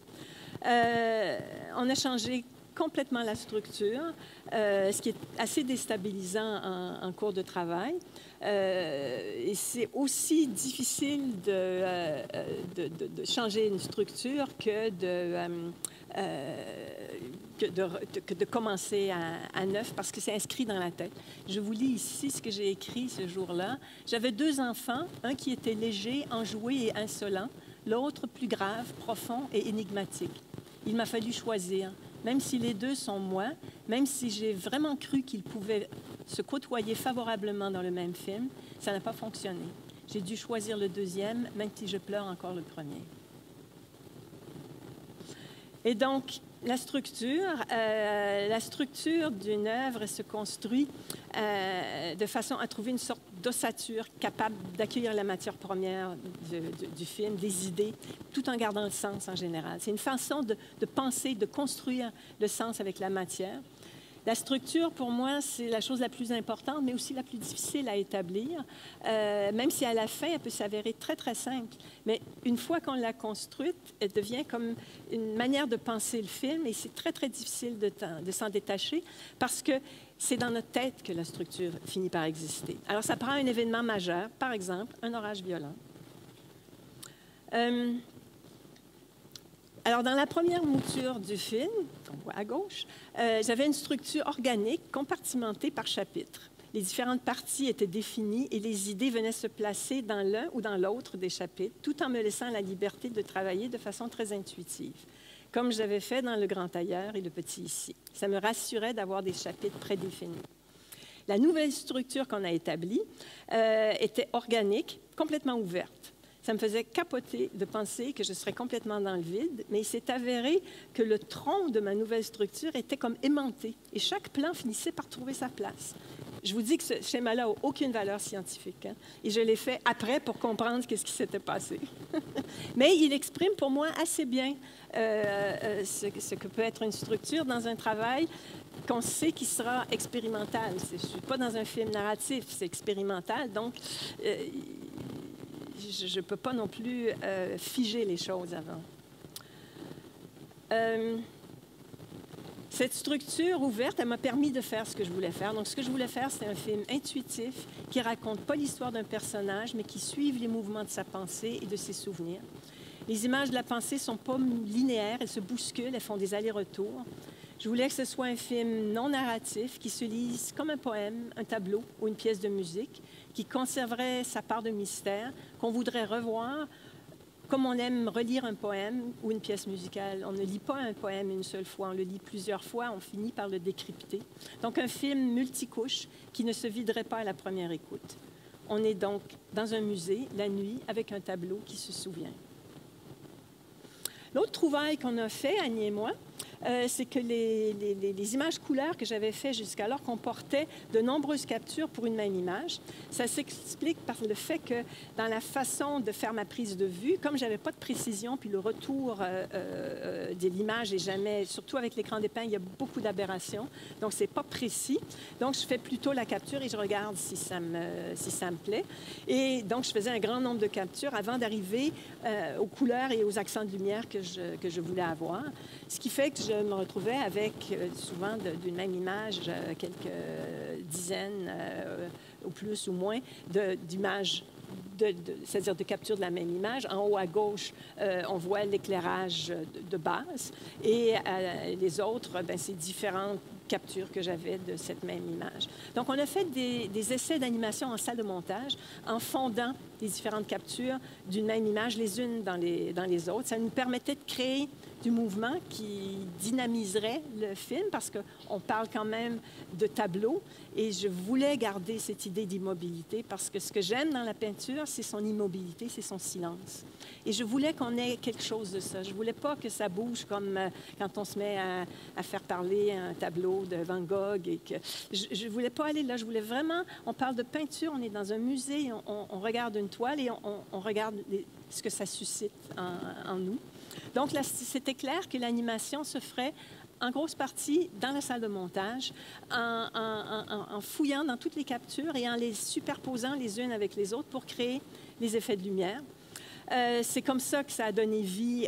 On a changé complètement la structure, ce qui est assez déstabilisant en cours de travail. Et c'est aussi difficile de changer une structure que de commencer à neuf, parce que c'est inscrit dans la tête. Je vous lis ici ce que j'ai écrit ce jour-là. J'avais 2 enfants, un qui était léger, enjoué et insolent, l'autre plus grave, profond et énigmatique. Il m'a fallu choisir. Même si les 2 sont moi, même si j'ai vraiment cru qu'ils pouvaient se côtoyer favorablement dans le même film, ça n'a pas fonctionné. J'ai dû choisir le 2e, même si je pleure encore le 1er. Et donc, la structure d'une œuvre se construit de façon à trouver une sorte d'ossature capable d'accueillir la matière première du film, des idées, tout en gardant le sens en général. C'est une façon de penser, de construire le sens avec la matière. La structure, pour moi, c'est la chose la plus importante, mais aussi la plus difficile à établir, même si à la fin, elle peut s'avérer très, très simple. Mais une fois qu'on l'a construite, elle devient comme une manière de penser le film, et c'est très, très difficile de s'en détacher, parce que c'est dans notre tête que la structure finit par exister. Alors, ça prend un événement majeur, par exemple, un orage violent. Alors, dans la première mouture du film, qu'on voit à gauche, j'avais une structure organique compartimentée par chapitre. Les différentes parties étaient définies et les idées venaient se placer dans l'un ou dans l'autre des chapitres, tout en me laissant la liberté de travailler de façon très intuitive, comme j'avais fait dans Le Grand Ailleurs et Le Petit Ici. Ça me rassurait d'avoir des chapitres prédéfinis. La nouvelle structure qu'on a établie était organique, complètement ouverte. Ça me faisait capoter de penser que je serais complètement dans le vide, mais il s'est avéré que le tronc de ma nouvelle structure était comme aimanté et chaque plan finissait par trouver sa place. Je vous dis que ce schéma-là n'a aucune valeur scientifique, hein, et je l'ai fait après pour comprendre ce qui s'était passé. Mais il exprime pour moi assez bien ce que peut être une structure dans un travail qu'on sait qui sera expérimental. Je ne suis pas dans un film narratif, c'est expérimental, donc je ne peux pas non plus figer les choses avant. Cette structure ouverte, elle m'a permis de faire ce que je voulais faire. Donc, ce que je voulais faire, c'est un film intuitif qui raconte pas l'histoire d'un personnage, mais qui suit les mouvements de sa pensée et de ses souvenirs. Les images de la pensée ne sont pas linéaires, elles se bousculent, elles font des allers-retours. Je voulais que ce soit un film non narratif qui se lise comme un poème, un tableau ou une pièce de musique, qui conserverait sa part de mystère, qu'on voudrait revoir comme on aime relire un poème ou une pièce musicale. On ne lit pas un poème une seule fois, on le lit plusieurs fois, on finit par le décrypter. Donc un film multicouche qui ne se viderait pas à la première écoute. On est donc dans un musée, la nuit, avec un tableau qui se souvient. L'autre trouvaille qu'on a fait, Annie et moi, c'est que les images couleurs que j'avais faites jusqu'alors comportaient de nombreuses captures pour une même image. Ça s'explique par le fait que dans la façon de faire ma prise de vue, comme je n'avais pas de précision, puis le retour de l'image est jamais, surtout avec l'écran d'épingle, il y a beaucoup d'aberrations, donc c'est pas précis. Donc je fais plutôt la capture et je regarde si ça me plaît. Et donc je faisais un grand nombre de captures avant d'arriver aux couleurs et aux accents de lumière que je voulais avoir. Ce qui fait que je me retrouvais avec, souvent d'une même image, quelques dizaines, ou plus ou moins, d'images, c'est-à-dire de capture de la même image. En haut à gauche, on voit l'éclairage de base, et les autres, c'est différentes captures que j'avais de cette même image. Donc, on a fait des essais d'animation en salle de montage en fondant les différentes captures d'une même image les unes dans les autres. Ça nous permettait de créer du mouvement qui dynamiserait le film parce qu'on parle quand même de tableau et je voulais garder cette idée d'immobilité parce que ce que j'aime dans la peinture, c'est son immobilité, c'est son silence. Et je voulais qu'on ait quelque chose de ça. Je voulais pas que ça bouge comme quand on se met à faire parler un tableau de Van Gogh. Et que je voulais pas aller là. Je voulais vraiment... On parle de peinture, on est dans un musée, on regarde une toile et on regarde ce que ça suscite en nous. Donc, là, c'était clair que l'animation se ferait en grosse partie dans la salle de montage, en fouillant dans toutes les captures et en les superposant les unes avec les autres pour créer les effets de lumière. C'est comme ça que ça a donné vie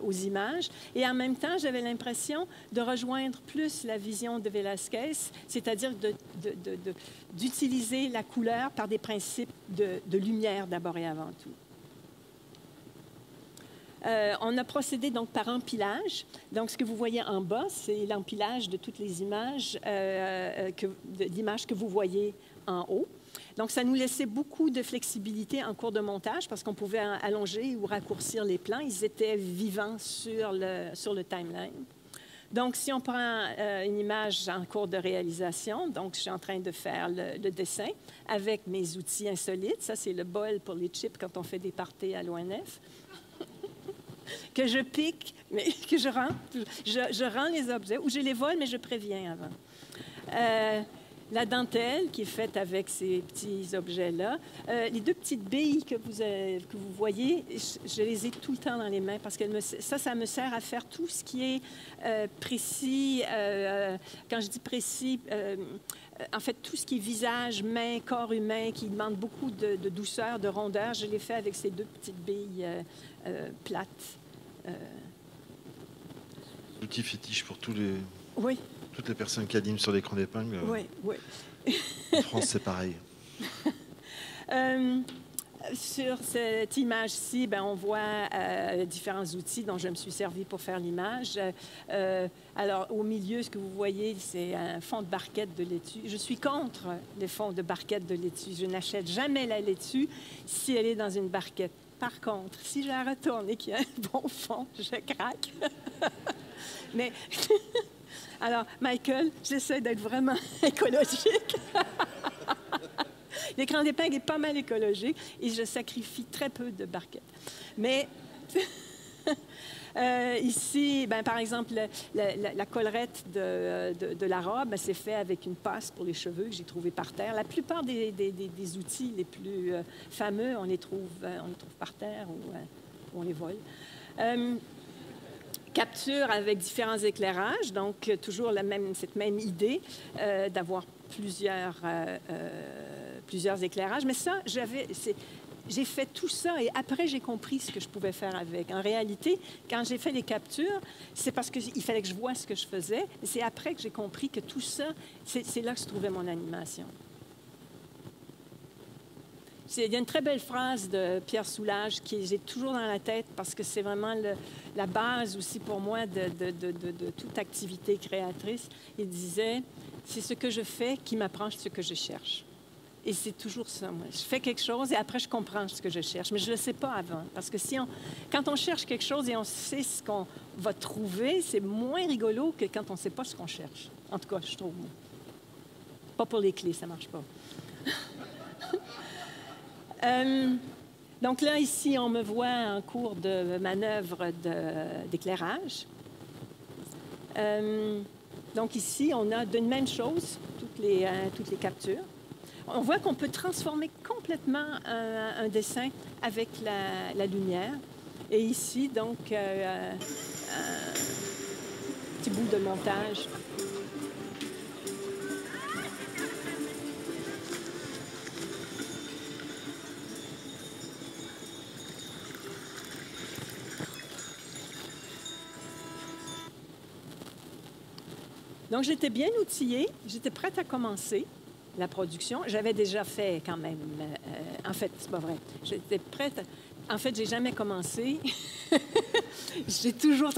aux images. Et en même temps, j'avais l'impression de rejoindre plus la vision de Velázquez, c'est-à-dire d'utiliser la couleur par des principes de lumière d'abord et avant tout. On a procédé donc par empilage. Donc, ce que vous voyez en bas, c'est l'empilage de toutes les images, l'image que vous voyez en haut. Donc, ça nous laissait beaucoup de flexibilité en cours de montage parce qu'on pouvait allonger ou raccourcir les plans. Ils étaient vivants sur le timeline. Donc, si on prend une image en cours de réalisation, donc je suis en train de faire le dessin avec mes outils insolites. Ça, c'est le bol pour les chips quand on fait des parties à l'ONF. Que je pique, mais que je rends les objets, ou je les vole, mais je préviens avant. la dentelle qui est faite avec ces petits objets-là. Les deux petites billes que vous voyez, je les ai tout le temps dans les mains parce que ça me sert à faire tout ce qui est précis. Quand je dis précis, en fait, tout ce qui est visage, main, corps humain, qui demande beaucoup de douceur, de rondeur, je l'ai fait avec ces deux petites billes plates. Outil fétiche pour tous les... Oui. Toutes les personnes qui animent sur l'écran d'épingle. Oui, oui. En France, c'est pareil. Sur cette image-ci, on voit différents outils dont je me suis servi pour faire l'image. Alors, au milieu, ce que vous voyez, c'est un fond de barquette de laitue. Je suis contre les fonds de barquette de laitue. Je n'achète jamais la laitue si elle est dans une barquette. Par contre, si je la retourne et qu'il y a un bon fond, je craque. Mais... Alors, Michael, j'essaie d'être vraiment écologique. L'écran d'épingle est pas mal écologique et je sacrifie très peu de barquettes. Mais ici, par exemple, la collerette de la robe, c'est fait avec une passe pour les cheveux que j'ai trouvée par terre. La plupart des outils les plus fameux, on les trouve par terre ou on les vole. Capture avec différents éclairages, donc toujours cette même idée d'avoir plusieurs éclairages. Mais ça, j'ai fait tout ça et après, j'ai compris ce que je pouvais faire avec. En réalité, quand j'ai fait les captures, c'est parce qu'il fallait que je voie ce que je faisais. Et c'est après que j'ai compris que tout ça, c'est là que se trouvait mon animation. Il y a une très belle phrase de Pierre Soulages que j'ai toujours dans la tête parce que c'est vraiment la base aussi pour moi de toute activité créatrice. Il disait, c'est ce que je fais qui m'apprend ce que je cherche. Et c'est toujours ça, moi. Je fais quelque chose et après, je comprends ce que je cherche. Mais je ne le sais pas avant. Parce que quand on cherche quelque chose et on sait ce qu'on va trouver, c'est moins rigolo que quand on ne sait pas ce qu'on cherche. En tout cas, je trouve. Pas pour les clés, ça ne marche pas. Donc là, ici, on me voit en cours de manœuvre d'éclairage. Donc ici, on a d'une même chose toutes les captures. On voit qu'on peut transformer complètement un dessin avec la lumière. Et ici, donc, un petit bout de montage. Donc, j'étais bien outillée, j'étais prête à commencer la production. J'avais déjà fait quand même... en fait, c'est pas vrai. J'étais prête... En fait, j'ai jamais commencé. j'ai toujours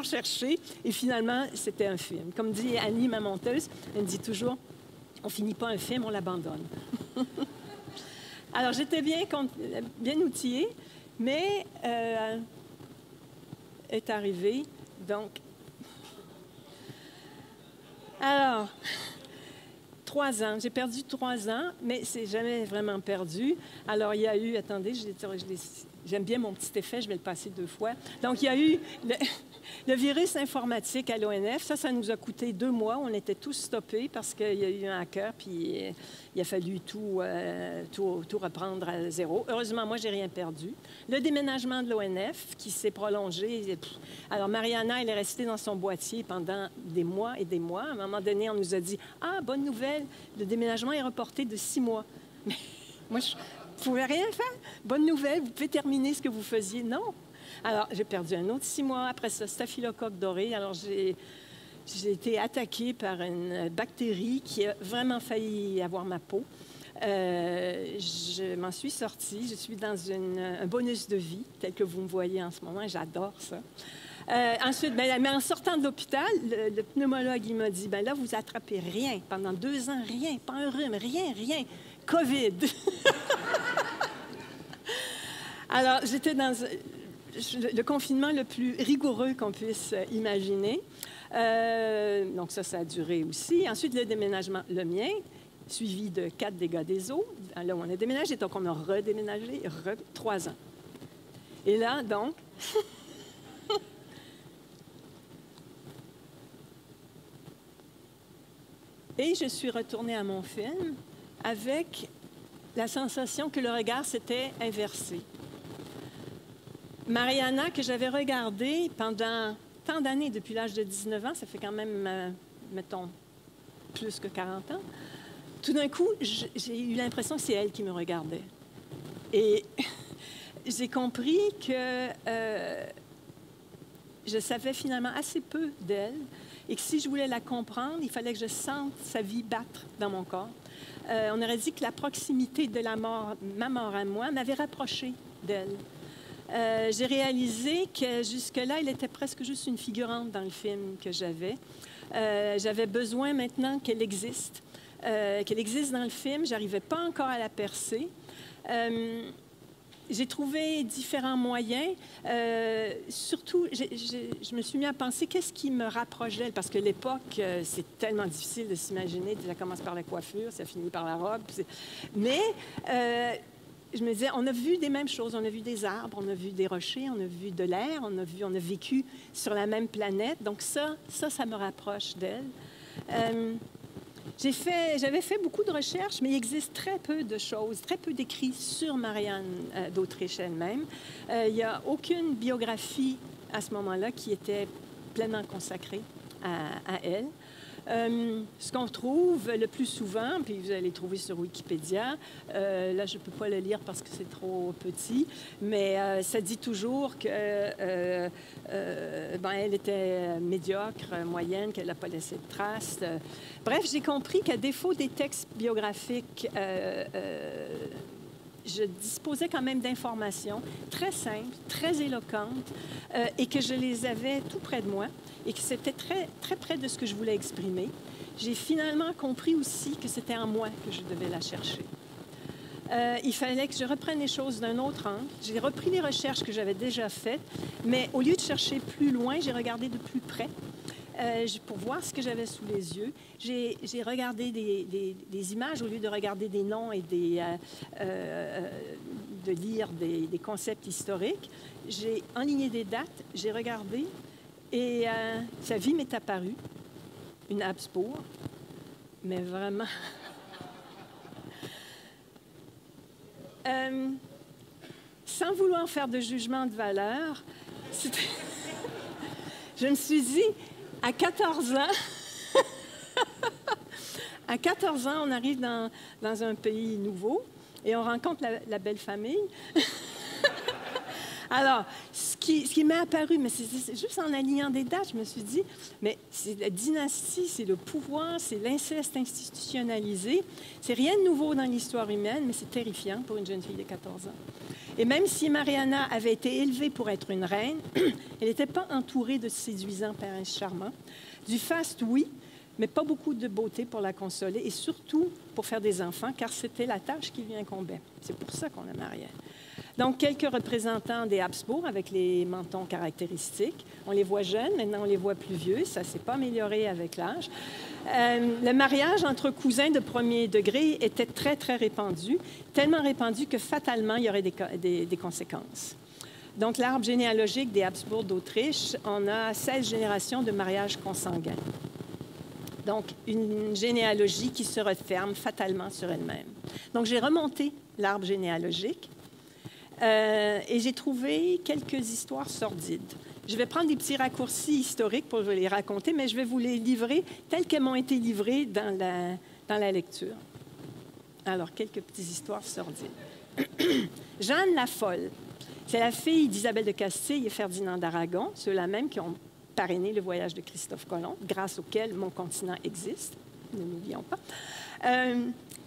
cherché. Et finalement, c'était un film. Comme dit Annie, ma monteuse, elle me dit toujours, on finit pas un film, on l'abandonne. Alors, j'étais bien outillée, mais est arrivé, donc... Alors, 3 ans. J'ai perdu 3 ans, mais c'est jamais vraiment perdu. Alors, il y a eu... Attendez, j'aime bien mon petit effet, je vais le passer 2 fois. Donc, il y a eu le virus informatique à l'ONF. Ça nous a coûté 2 mois. On était tous stoppés parce qu'il y a eu un hacker, puis il a fallu tout reprendre à zéro. Heureusement, moi, j'ai rien perdu. Le déménagement de l'ONF qui s'est prolongé. Alors, Mariana, elle est restée dans son boîtier pendant des mois et des mois. À un moment donné, on nous a dit, « Ah, bonne nouvelle, le déménagement est reporté de 6 mois. » Mais moi, je ne pouvais rien faire. Bonne nouvelle, vous pouvez terminer ce que vous faisiez. Non. Alors, j'ai perdu un autre 6 mois. Après ça, staphylocoque doré. Alors, j'ai été attaquée par une bactérie qui a vraiment failli avoir ma peau. Je m'en suis sortie. Je suis dans un bonus de vie, tel que vous me voyez en ce moment. J'adore ça. Ensuite, mais en sortant de l'hôpital, le pneumologue, il m'a dit, là, vous attrapez rien. Pendant 2 ans, rien. Pas un rhume, rien. COVID. Alors, j'étais dans le confinement le plus rigoureux qu'on puisse imaginer. Donc, ça a duré aussi. Ensuite, le déménagement, le mien, suivi de 4 dégâts des eaux. Là où on a déménagé, donc on a redéménagé 3 ans. Et là, donc... Et je suis retournée à mon film avec la sensation que le regard s'était inversé. Mariana, que j'avais regardée pendant tant d'années, depuis l'âge de 19 ans, ça fait quand même, mettons, plus que 40 ans, tout d'un coup, j'ai eu l'impression que c'est elle qui me regardait. Et j'ai compris que je savais finalement assez peu d'elle et que si je voulais la comprendre, il fallait que je sente sa vie battre dans mon corps. On aurait dit que la proximité de la mort, ma mort à moi, m'avait rapprochée d'elle. J'ai réalisé que jusque-là, elle était presque juste une figurante dans le film que j'avais. J'avais besoin maintenant qu'elle existe dans le film. Je n'arrivais pas encore à la percer. J'ai trouvé différents moyens. Surtout, je me suis mis à penser qu'est-ce qui me rapproche d'elle, parce que l'époque, c'est tellement difficile de s'imaginer. Ça commence par la coiffure, ça finit par la robe. Mais je me disais, on a vu des mêmes choses. On a vu des arbres, on a vu des rochers, on a vu de l'air, on a vécu sur la même planète. Donc ça me rapproche d'elle. J'avais fait beaucoup de recherches, mais il existe très peu de choses, très peu d'écrits sur Marianne d'Autriche elle-même. Il n'y a aucune biographie à ce moment-là qui était pleinement consacrée à elle. Ce qu'on trouve le plus souvent, puis vous allez le trouver sur Wikipédia, là je ne peux pas le lire parce que c'est trop petit, mais ça dit toujours qu'elle était médiocre, moyenne, qu'elle n'a pas laissé de traces. Bref, j'ai compris qu'à défaut des textes biographiques, je disposais quand même d'informations très simples, très éloquentes, et que je les avais tout près de moi, et que c'était très, très près de ce que je voulais exprimer. J'ai finalement compris aussi que c'était en moi que je devais la chercher. Il fallait que je reprenne les choses d'un autre angle. J'ai repris les recherches que j'avais déjà faites, mais au lieu de chercher plus loin, j'ai regardé de plus près. Pour voir ce que j'avais sous les yeux. J'ai regardé des images au lieu de regarder des noms et de lire des concepts historiques. J'ai enligné des dates, j'ai regardé et sa vie m'est apparue, une Habsbourg, mais vraiment... sans vouloir faire de jugement de valeur, je me suis dit... À 14 ans, à 14 ans, on arrive dans un pays nouveau et on rencontre la belle famille. Alors, ce qui m'est apparu, mais c'est juste en alignant des dates, je me suis dit, mais c'est la dynastie, c'est le pouvoir, c'est l'inceste institutionnalisé. C'est rien de nouveau dans l'histoire humaine, mais c'est terrifiant pour une jeune fille de 14 ans. Et même si Mariana avait été élevée pour être une reine, elle n'était pas entourée de séduisants princes charmants. Du faste, oui, mais pas beaucoup de beauté pour la consoler et surtout pour faire des enfants, car c'était la tâche qui lui incombait. C'est pour ça qu'on la mariait. Donc, quelques représentants des Habsbourg avec les mentons caractéristiques. On les voit jeunes, maintenant on les voit plus vieux. Ça ne s'est pas amélioré avec l'âge. Le mariage entre cousins de premier degré était très, très répandu, tellement répandu que fatalement, il y aurait des conséquences. Donc, l'arbre généalogique des Habsbourg d'Autriche, on a 16 générations de mariages consanguins. Donc, une généalogie qui se referme fatalement sur elle-même. Donc, j'ai remonté l'arbre généalogique et j'ai trouvé quelques histoires sordides. Je vais prendre des petits raccourcis historiques pour vous les raconter, mais je vais vous les livrer telles qu'elles m'ont été livrées dans la lecture. Alors, quelques petites histoires sordides. Jeanne la Folle, c'est la fille d'Isabelle de Castille et Ferdinand d'Aragon, ceux-là même qui ont parrainé le voyage de Christophe Colomb, grâce auquel mon continent existe, ne l'oublions pas.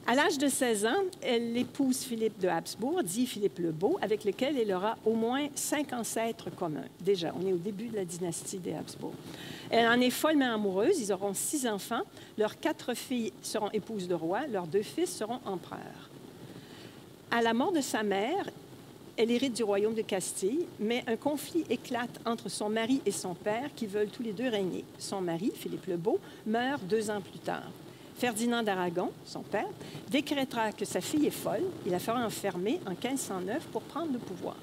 À l'âge de 16 ans, elle épouse Philippe de Habsbourg, dit Philippe le Beau, avec lequel elle aura au moins 5 ancêtres communs. Déjà, on est au début de la dynastie des Habsbourg. Elle en est follement amoureuse, ils auront 6 enfants. Leurs 4 filles seront épouses de rois, leurs 2 fils seront empereurs. À la mort de sa mère, elle hérite du royaume de Castille, mais un conflit éclate entre son mari et son père qui veulent tous les deux régner. Son mari, Philippe le Beau, meurt 2 ans plus tard. Ferdinand d'Aragon, son père, décrétera que sa fille est folle. Il la fera enfermer en 1509 pour prendre le pouvoir.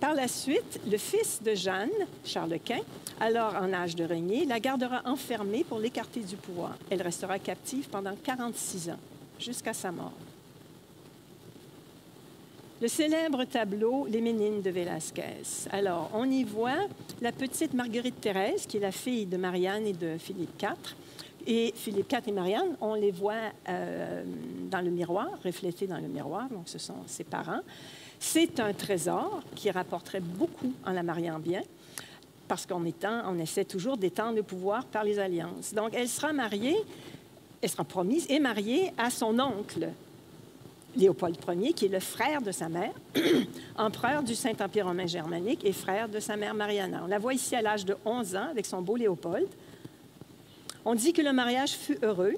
Par la suite, le fils de Jeanne, Charles Quint, alors en âge de régner, la gardera enfermée pour l'écarter du pouvoir. Elle restera captive pendant 46 ans, jusqu'à sa mort. Le célèbre tableau « Les Ménines » de Velázquez. Alors, on y voit la petite Marguerite Thérèse, qui est la fille de Marianne et de Philippe IV. Et Philippe IV et Marianne, on les voit dans le miroir, reflétés dans le miroir, donc ce sont ses parents. C'est un trésor qui rapporterait beaucoup en la mariant bien, parce qu'on essaie toujours d'étendre le pouvoir par les alliances. Donc, elle sera mariée, elle sera promise et mariée à son oncle, Léopold Ier, qui est le frère de sa mère, empereur du Saint-Empire romain germanique et frère de sa mère Mariana. On la voit ici à l'âge de 11 ans avec son beau Léopold. On dit que le mariage fut heureux.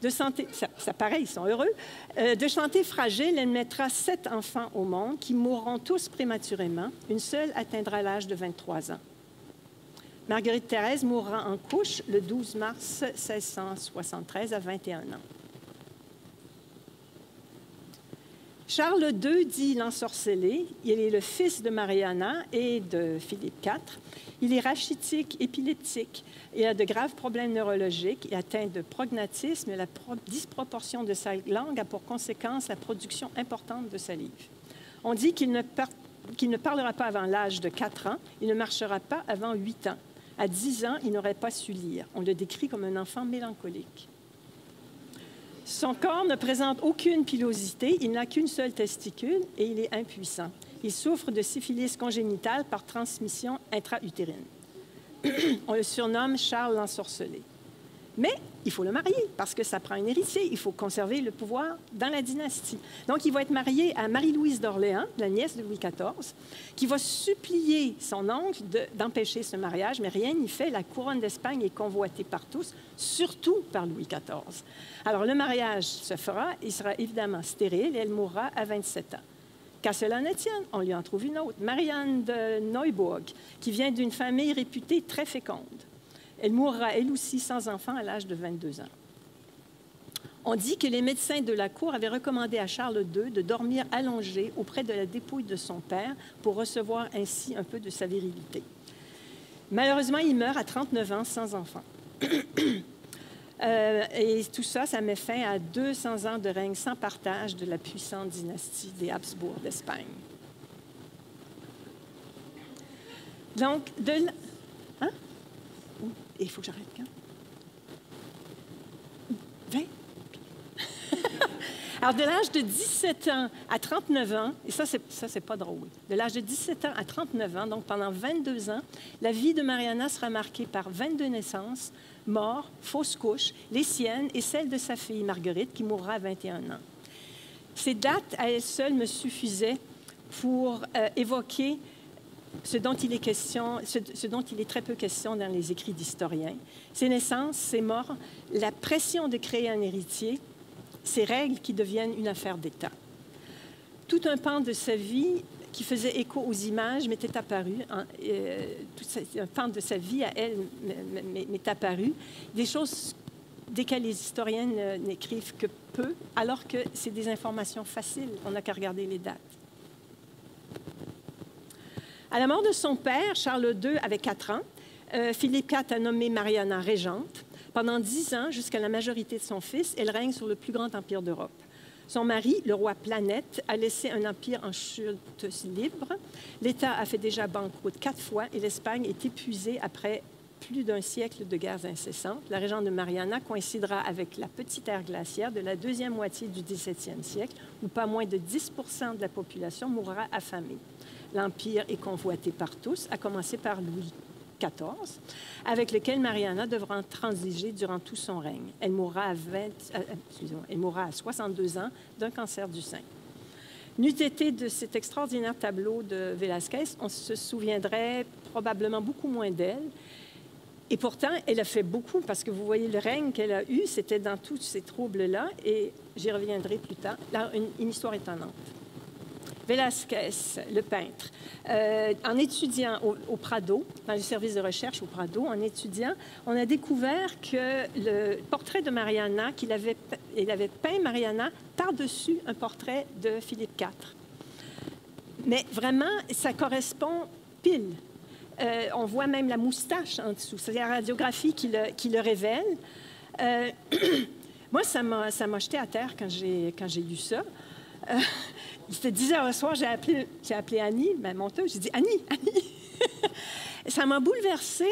De santé, ça pareil, ils sont heureux. De santé fragile, elle mettra 7 enfants au monde qui mourront tous prématurément. Une seule atteindra l'âge de 23 ans. Marguerite Thérèse mourra en couche le 12 mars 1673 à 21 ans. Charles II, dit l'ensorcelé, il est le fils de Mariana et de Philippe IV. Il est rachitique, épileptique, il a de graves problèmes neurologiques, il atteint de prognatisme et la disproportion de sa langue a pour conséquence la production importante de salive. On dit qu'il ne parlera pas avant l'âge de 4 ans, il ne marchera pas avant 8 ans. À 10 ans, il n'aurait pas su lire. On le décrit comme un enfant mélancolique. Son corps ne présente aucune pilosité, il n'a qu'une seule testicule et il est impuissant. Il souffre de syphilis congénitale par transmission intra-utérine. On le surnomme Charles l'ensorcelé. Mais il faut le marier parce que ça prend un héritier. Il faut conserver le pouvoir dans la dynastie. Donc, il va être marié à Marie-Louise d'Orléans, la nièce de Louis XIV, qui va supplier son oncle d'empêcher ce mariage, mais rien n'y fait. La couronne d'Espagne est convoitée par tous, surtout par Louis XIV. Alors, le mariage se fera, il sera évidemment stérile et elle mourra à 27 ans. Qu'à cela ne tienne, on lui en trouve une autre, Marianne de Neuburg, qui vient d'une famille réputée très féconde. Elle mourra, elle aussi, sans enfant à l'âge de 22 ans. On dit que les médecins de la cour avaient recommandé à Charles II de dormir allongé auprès de la dépouille de son père pour recevoir ainsi un peu de sa virilité. Malheureusement, il meurt à 39 ans sans enfant. Et tout ça, ça met fin à 200 ans de règne sans partage de la puissante dynastie des Habsbourg d'Espagne. Donc, Hein? Il faut que j'arrête quand? 20? Alors, de l'âge de 17 ans à 39 ans, et ça, c'est pas drôle, de l'âge de 17 ans à 39 ans, donc pendant 22 ans, la vie de Mariana sera marquée par 22 naissances, morts, fausses couches, les siennes et celles de sa fille Marguerite, qui mourra à 21 ans. Ces dates, à elles seules, me suffisaient pour évoquer ce dont il est très peu question dans les écrits d'historiens. Ses naissances, ses morts, la pression de créer un héritier, ces règles qui deviennent une affaire d'État. Tout un pan de sa vie qui faisait écho aux images m'était apparu, un pan de sa vie à elle m'est apparu, des choses desquelles les historiens n'écrivent que peu, alors que c'est des informations faciles, on n'a qu'à regarder les dates. À la mort de son père, Charles II avait 4 ans, Philippe IV a nommé Mariana régente. Pendant 10 ans, jusqu'à la majorité de son fils, elle règne sur le plus grand empire d'Europe. Son mari, le roi Planète, a laissé un empire en chute libre. L'État a fait déjà banqueroute 4 fois et l'Espagne est épuisée après plus d'un siècle de guerres incessantes. La régence de Mariana coïncidera avec la petite ère glaciaire de la deuxième moitié du XVIIe siècle, où pas moins de 10% de la population mourra affamée. L'empire est convoité par tous, à commencer par Louis XIV, avec lequel Mariana devra transiger durant tout son règne. Elle mourra à 62 ans d'un cancer du sein. N'eût été de cet extraordinaire tableau de Velázquez, on se souviendrait probablement beaucoup moins d'elle. Et pourtant, elle a fait beaucoup, parce que vous voyez le règne qu'elle a eu, c'était dans tous ces troubles-là, et j'y reviendrai plus tard. Là, une histoire étonnante. Velázquez, le peintre, en étudiant au Prado, dans le service de recherche au Prado, en étudiant, on a découvert que le portrait de Mariana, il avait peint Mariana par-dessus un portrait de Philippe IV. Mais vraiment, ça correspond pile. On voit même la moustache en dessous. C'est la radiographie qui le révèle. Moi, ça m'a jeté à terre quand j'ai lu ça. C'était 10 heures le soir, j'ai appelé Annie, ma monteuse, j'ai dit « Annie! » Ça m'a bouleversée.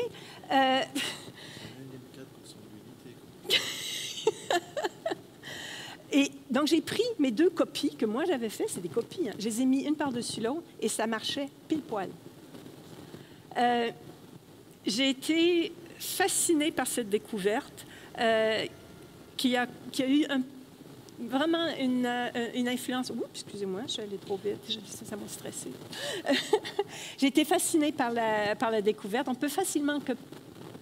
Et donc, j'ai pris mes 2 copies que moi j'avais faites, c'est des copies, hein. Je les ai mis une par-dessus l'autre et ça marchait pile poil. J'ai été fascinée par cette découverte qui a eu vraiment une influence. Oups, excusez-moi, je suis allée trop vite, ça m'a stressée. J'ai été fascinée par la découverte. On peut facilement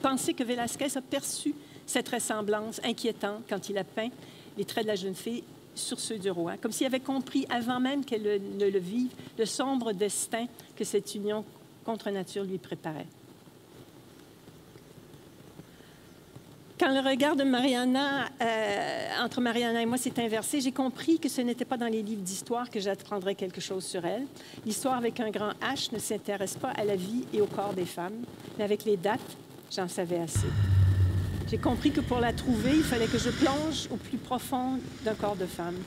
penser que Velázquez a perçu cette ressemblance inquiétante quand il a peint les traits de la jeune fille sur ceux du roi, comme s'il avait compris, avant même qu'elle ne le vive, le sombre destin que cette union contre nature lui préparait. Quand le regard de Mariana, entre Mariana et moi s'est inversé, j'ai compris que ce n'était pas dans les livres d'histoire que j'apprendrais quelque chose sur elle. L'histoire avec un grand H ne s'intéresse pas à la vie et au corps des femmes, mais avec les dates, j'en savais assez. J'ai compris que pour la trouver, il fallait que je plonge au plus profond d'un corps de femme.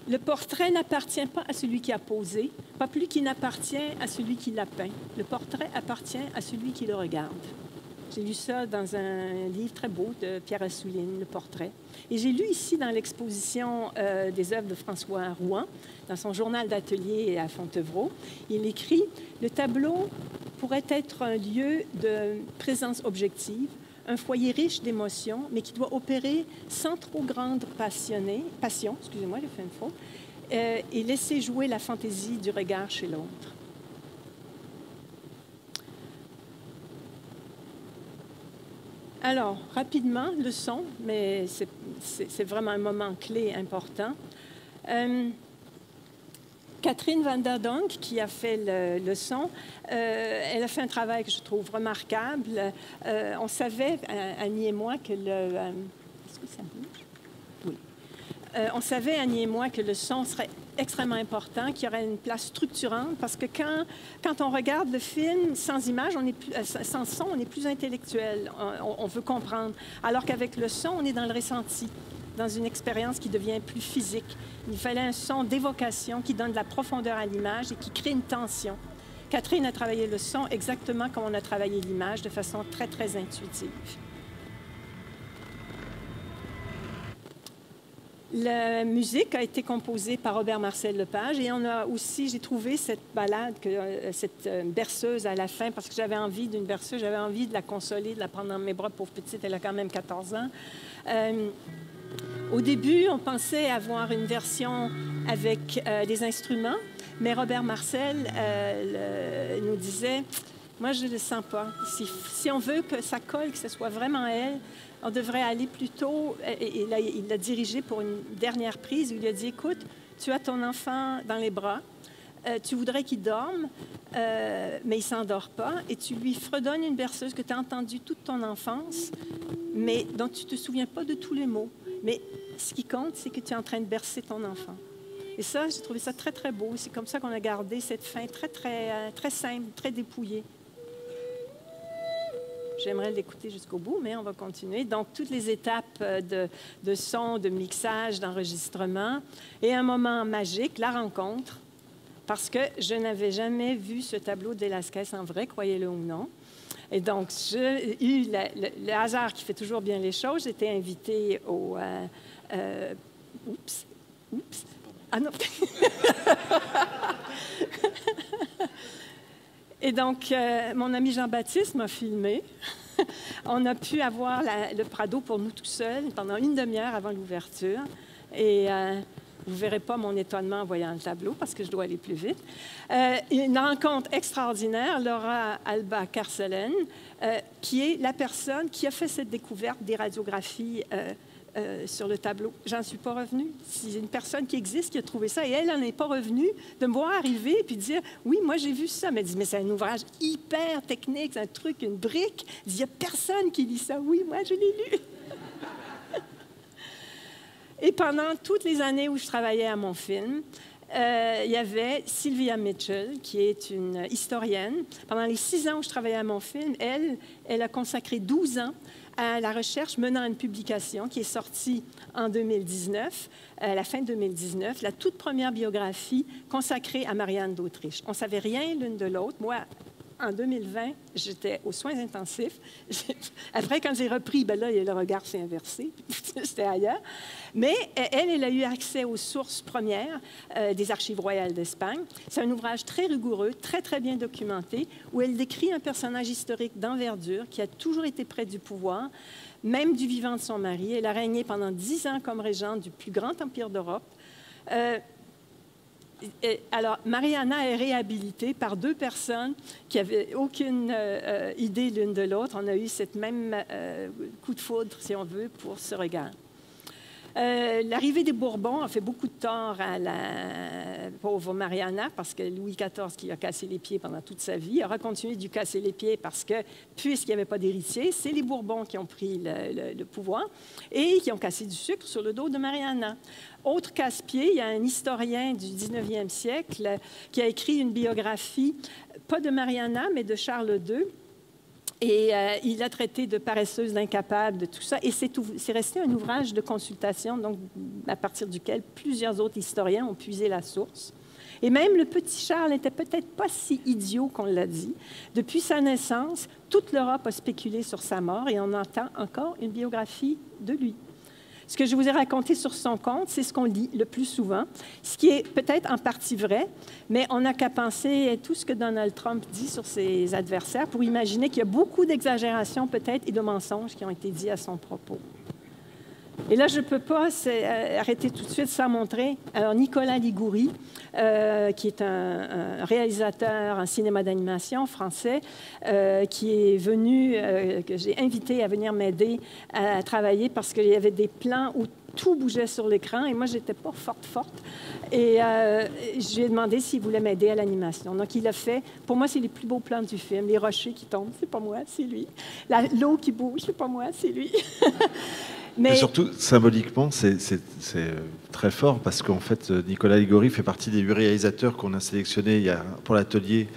Le portrait n'appartient pas à celui qui a posé, pas plus qu'il n'appartient à celui qui l'a peint. Le portrait appartient à celui qui le regarde. J'ai lu ça dans un livre très beau de Pierre Assouline, Le Portrait. Et j'ai lu ici dans l'exposition des œuvres de François Rouen, dans son journal d'atelier à Fontevraud, il écrit « Le tableau pourrait être un lieu de présence objective, un foyer riche d'émotions, mais qui doit opérer sans trop grande passion, excusez-moi, j'ai fait une faute, et laisser jouer la fantaisie du regard chez l'autre. » Alors, rapidement, le son, mais c'est vraiment un moment clé important. Catherine Van der Donk, qui a fait le son, elle a fait un travail que je trouve remarquable. On savait, Annie et moi, que le... Est-ce que ça bouge? Oui. On savait, Annie et moi, que le son serait extrêmement important, qu'il y aurait une place structurante, parce que quand on regarde le film sans image, sans son, on est plus intellectuel, on veut comprendre. Alors qu'avec le son, on est dans le ressenti, dans une expérience qui devient plus physique. Il fallait un son d'évocation qui donne de la profondeur à l'image et qui crée une tension. Catherine a travaillé le son exactement comme on a travaillé l'image, de façon très, très intuitive. La musique a été composée par Robert-Marcel Lepage et on a aussi, j'ai trouvé cette ballade, cette berceuse à la fin, parce que j'avais envie d'une berceuse, j'avais envie de la consoler, de la prendre dans mes bras, pauvre petite, elle a quand même 14 ans. Au début, on pensait avoir une version avec des instruments, mais Robert-Marcel nous disait, moi je ne le sens pas. Si on veut que ça colle, que ce soit vraiment elle, on devrait aller plutôt, et là, il l'a dirigé pour une dernière prise, il lui a dit, écoute, tu as ton enfant dans les bras, tu voudrais qu'il dorme, mais il ne s'endort pas, et tu lui fredonnes une berceuse que tu as entendue toute ton enfance, mais dont tu ne te souviens pas de tous les mots. Mais ce qui compte, c'est que tu es en train de bercer ton enfant. Et ça, j'ai trouvé ça très, très beau. C'est comme ça qu'on a gardé cette fin très, très, très simple, très dépouillée. J'aimerais l'écouter jusqu'au bout, mais on va continuer. Donc, toutes les étapes de son, de mixage, d'enregistrement. Et un moment magique, la rencontre, parce que je n'avais jamais vu ce tableau de Velázquez en vrai, croyez-le ou non. Et donc, j'ai eu le hasard qui fait toujours bien les choses. J'étais invitée au... Oups. Ah non. Et donc, mon ami Jean-Baptiste m'a filmé. On a pu avoir le Prado pour nous tout seuls pendant une demi-heure avant l'ouverture. Et vous ne verrez pas mon étonnement en voyant le tableau parce que je dois aller plus vite. Une rencontre extraordinaire, Laura Alba Carcelen, qui est la personne qui a fait cette découverte des radiographies sur le tableau. J'en suis pas revenue. C'est une personne qui existe, qui a trouvé ça, et elle n'en est pas revenue de me voir arriver et puis dire « Oui, moi, j'ai vu ça. » Mais elle dit « Mais c'est un ouvrage hyper technique, c'est un truc, une brique. » Il n'y a personne qui lit ça. « Oui, moi, je l'ai lu. » Et pendant toutes les années où je travaillais à mon film, il y avait Sylvia Mitchell, qui est une historienne. Pendant les 6 ans où je travaillais à mon film, elle a consacré 12 ans à la recherche menant à une publication qui est sortie en 2019, à la fin 2019, la toute première biographie consacrée à Marianne d'Autriche. On ne savait rien l'une de l'autre. Moi, en 2020, j'étais aux soins intensifs. Après, quand j'ai repris, ben là, le regard s'est inversé. J'étais ailleurs. Mais elle a eu accès aux sources premières des Archives royales d'Espagne. C'est un ouvrage très rigoureux, très, très bien documenté, où elle décrit un personnage historique d'envergure qui a toujours été près du pouvoir, même du vivant de son mari. Elle a régné pendant 10 ans comme régente du plus grand empire d'Europe. Alors, Mariana est réhabilitée par 2 personnes qui n'avaient aucune idée l'une de l'autre. On a eu cette même coup de foudre, si on veut, pour ce regard. L'arrivée des Bourbons a fait beaucoup de tort à la pauvre Mariana, parce que Louis XIV, qui a cassé les pieds pendant toute sa vie, aura continué de lui casser les pieds parce que, puisqu'il n'y avait pas d'héritier, c'est les Bourbons qui ont pris le pouvoir et qui ont cassé du sucre sur le dos de Mariana. Autre casse-pied, il y a un historien du 19e siècle qui a écrit une biographie, pas de Mariana, mais de Charles II. Et il a traité de paresseuse, d'incapable, de tout ça. Et c'est resté un ouvrage de consultation, donc à partir duquel plusieurs autres historiens ont puisé la source. Et même le petit Charles n'était peut-être pas si idiot qu'on l'a dit. Depuis sa naissance, toute l'Europe a spéculé sur sa mort et on entend encore une biographie de lui. Ce que je vous ai raconté sur son compte, c'est ce qu'on lit le plus souvent, ce qui est peut-être en partie vrai, mais on n'a qu'à penser à tout ce que Donald Trump dit sur ses adversaires pour imaginer qu'il y a beaucoup d'exagérations peut-être et de mensonges qui ont été dits à son propos. Et là, je ne peux pas arrêter tout de suite sans montrer. Alors, Nicolas Liguori, qui est un réalisateur en cinéma d'animation français, qui est venu, que j'ai invité à venir m'aider à travailler parce qu'il y avait des plans où tout bougeait sur l'écran et moi, je n'étais pas forte. Et je lui ai demandé s'il voulait m'aider à l'animation. Donc, il a fait. Pour moi, c'est les plus beaux plans du film. Les rochers qui tombent, c'est pas moi, c'est lui. L'eau qui bouge, c'est pas moi, c'est lui. Mais surtout, symboliquement, c'est très fort parce qu'en fait, Nicolas Liguori fait partie des 8 réalisateurs qu'on a sélectionnés pour l'atelier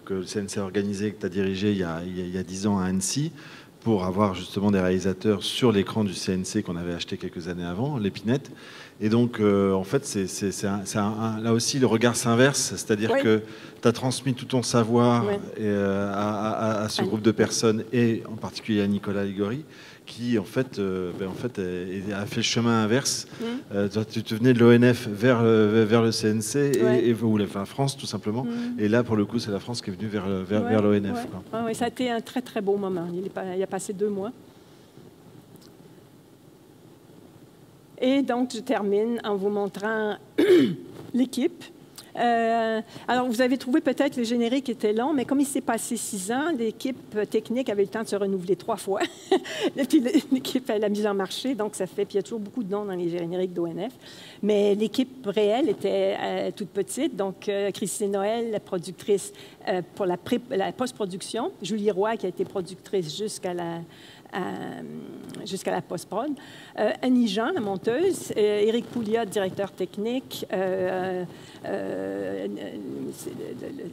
que le CNC a organisé, que tu as dirigé il y a 10 ans à Annecy, pour avoir justement des réalisateurs sur l'écran du CNC qu'on avait acheté quelques années avant, l'Épinette. Et donc, en fait, là aussi, le regard s'inverse, c'est-à-dire que tu as transmis tout ton savoir à ce groupe de personnes, et en particulier à Nicolas Liguori, qui en fait a fait le chemin inverse. Tu venais de l'ONF vers le CNC ou la France tout simplement. Et là pour le coup c'est la France qui est venue vers l'ONF. Oui, ça a été un très très beau moment. Il a passé 2 mois. Et donc je termine en vous montrant l'équipe. Alors, vous avez trouvé peut-être le générique était long, mais comme il s'est passé 6 ans, l'équipe technique avait le temps de se renouveler 3 fois. Et puis l'équipe, elle a mis en marché, donc ça fait... Puis il y a toujours beaucoup de noms dans les génériques d'ONF. Mais l'équipe réelle était toute petite. Donc, Christine Noël, la productrice pour la post-production. Julie Roy, qui a été productrice jusqu'à la post-prod. Annie Jean, la monteuse. Éric Pouliot, directeur technique.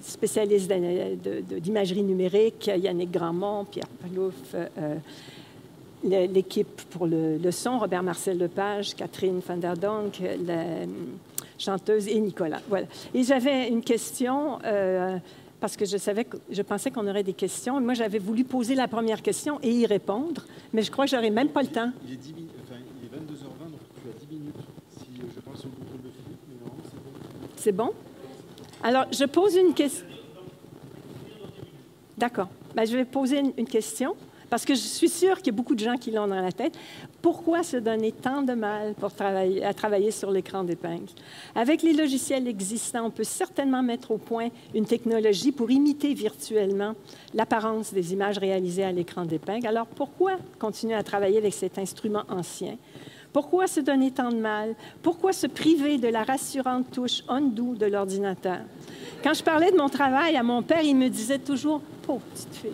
Spécialiste d'imagerie numérique, Yannick Grandmont, Pierre Palouf, l'équipe pour le son, Robert-Marcel Lepage, Catherine van der Donk, la chanteuse et Nicolas. Voilà. Et j'avais une question, parce que je pensais qu'on aurait des questions. Moi, j'avais voulu poser la première question et y répondre, mais je crois que je n'aurai même pas le temps. Il est 22h20, donc tu as 10 minutes. Si je pense au contrôle de Philippe, mais non, c'est bon. C'est bon? Alors, je pose une question. D'accord. Ben, je vais poser une question, parce que je suis sûre qu'il y a beaucoup de gens qui l'ont dans la tête. Pourquoi se donner tant de mal pour travailler sur l'écran d'épingle? Avec les logiciels existants, on peut certainement mettre au point une technologie pour imiter virtuellement l'apparence des images réalisées à l'écran d'épingle. Alors, pourquoi continuer à travailler avec cet instrument ancien? Pourquoi se donner tant de mal? Pourquoi se priver de la rassurante touche undo de l'ordinateur? Quand je parlais de mon travail à mon père, il me disait toujours « Pauvre petite fille ».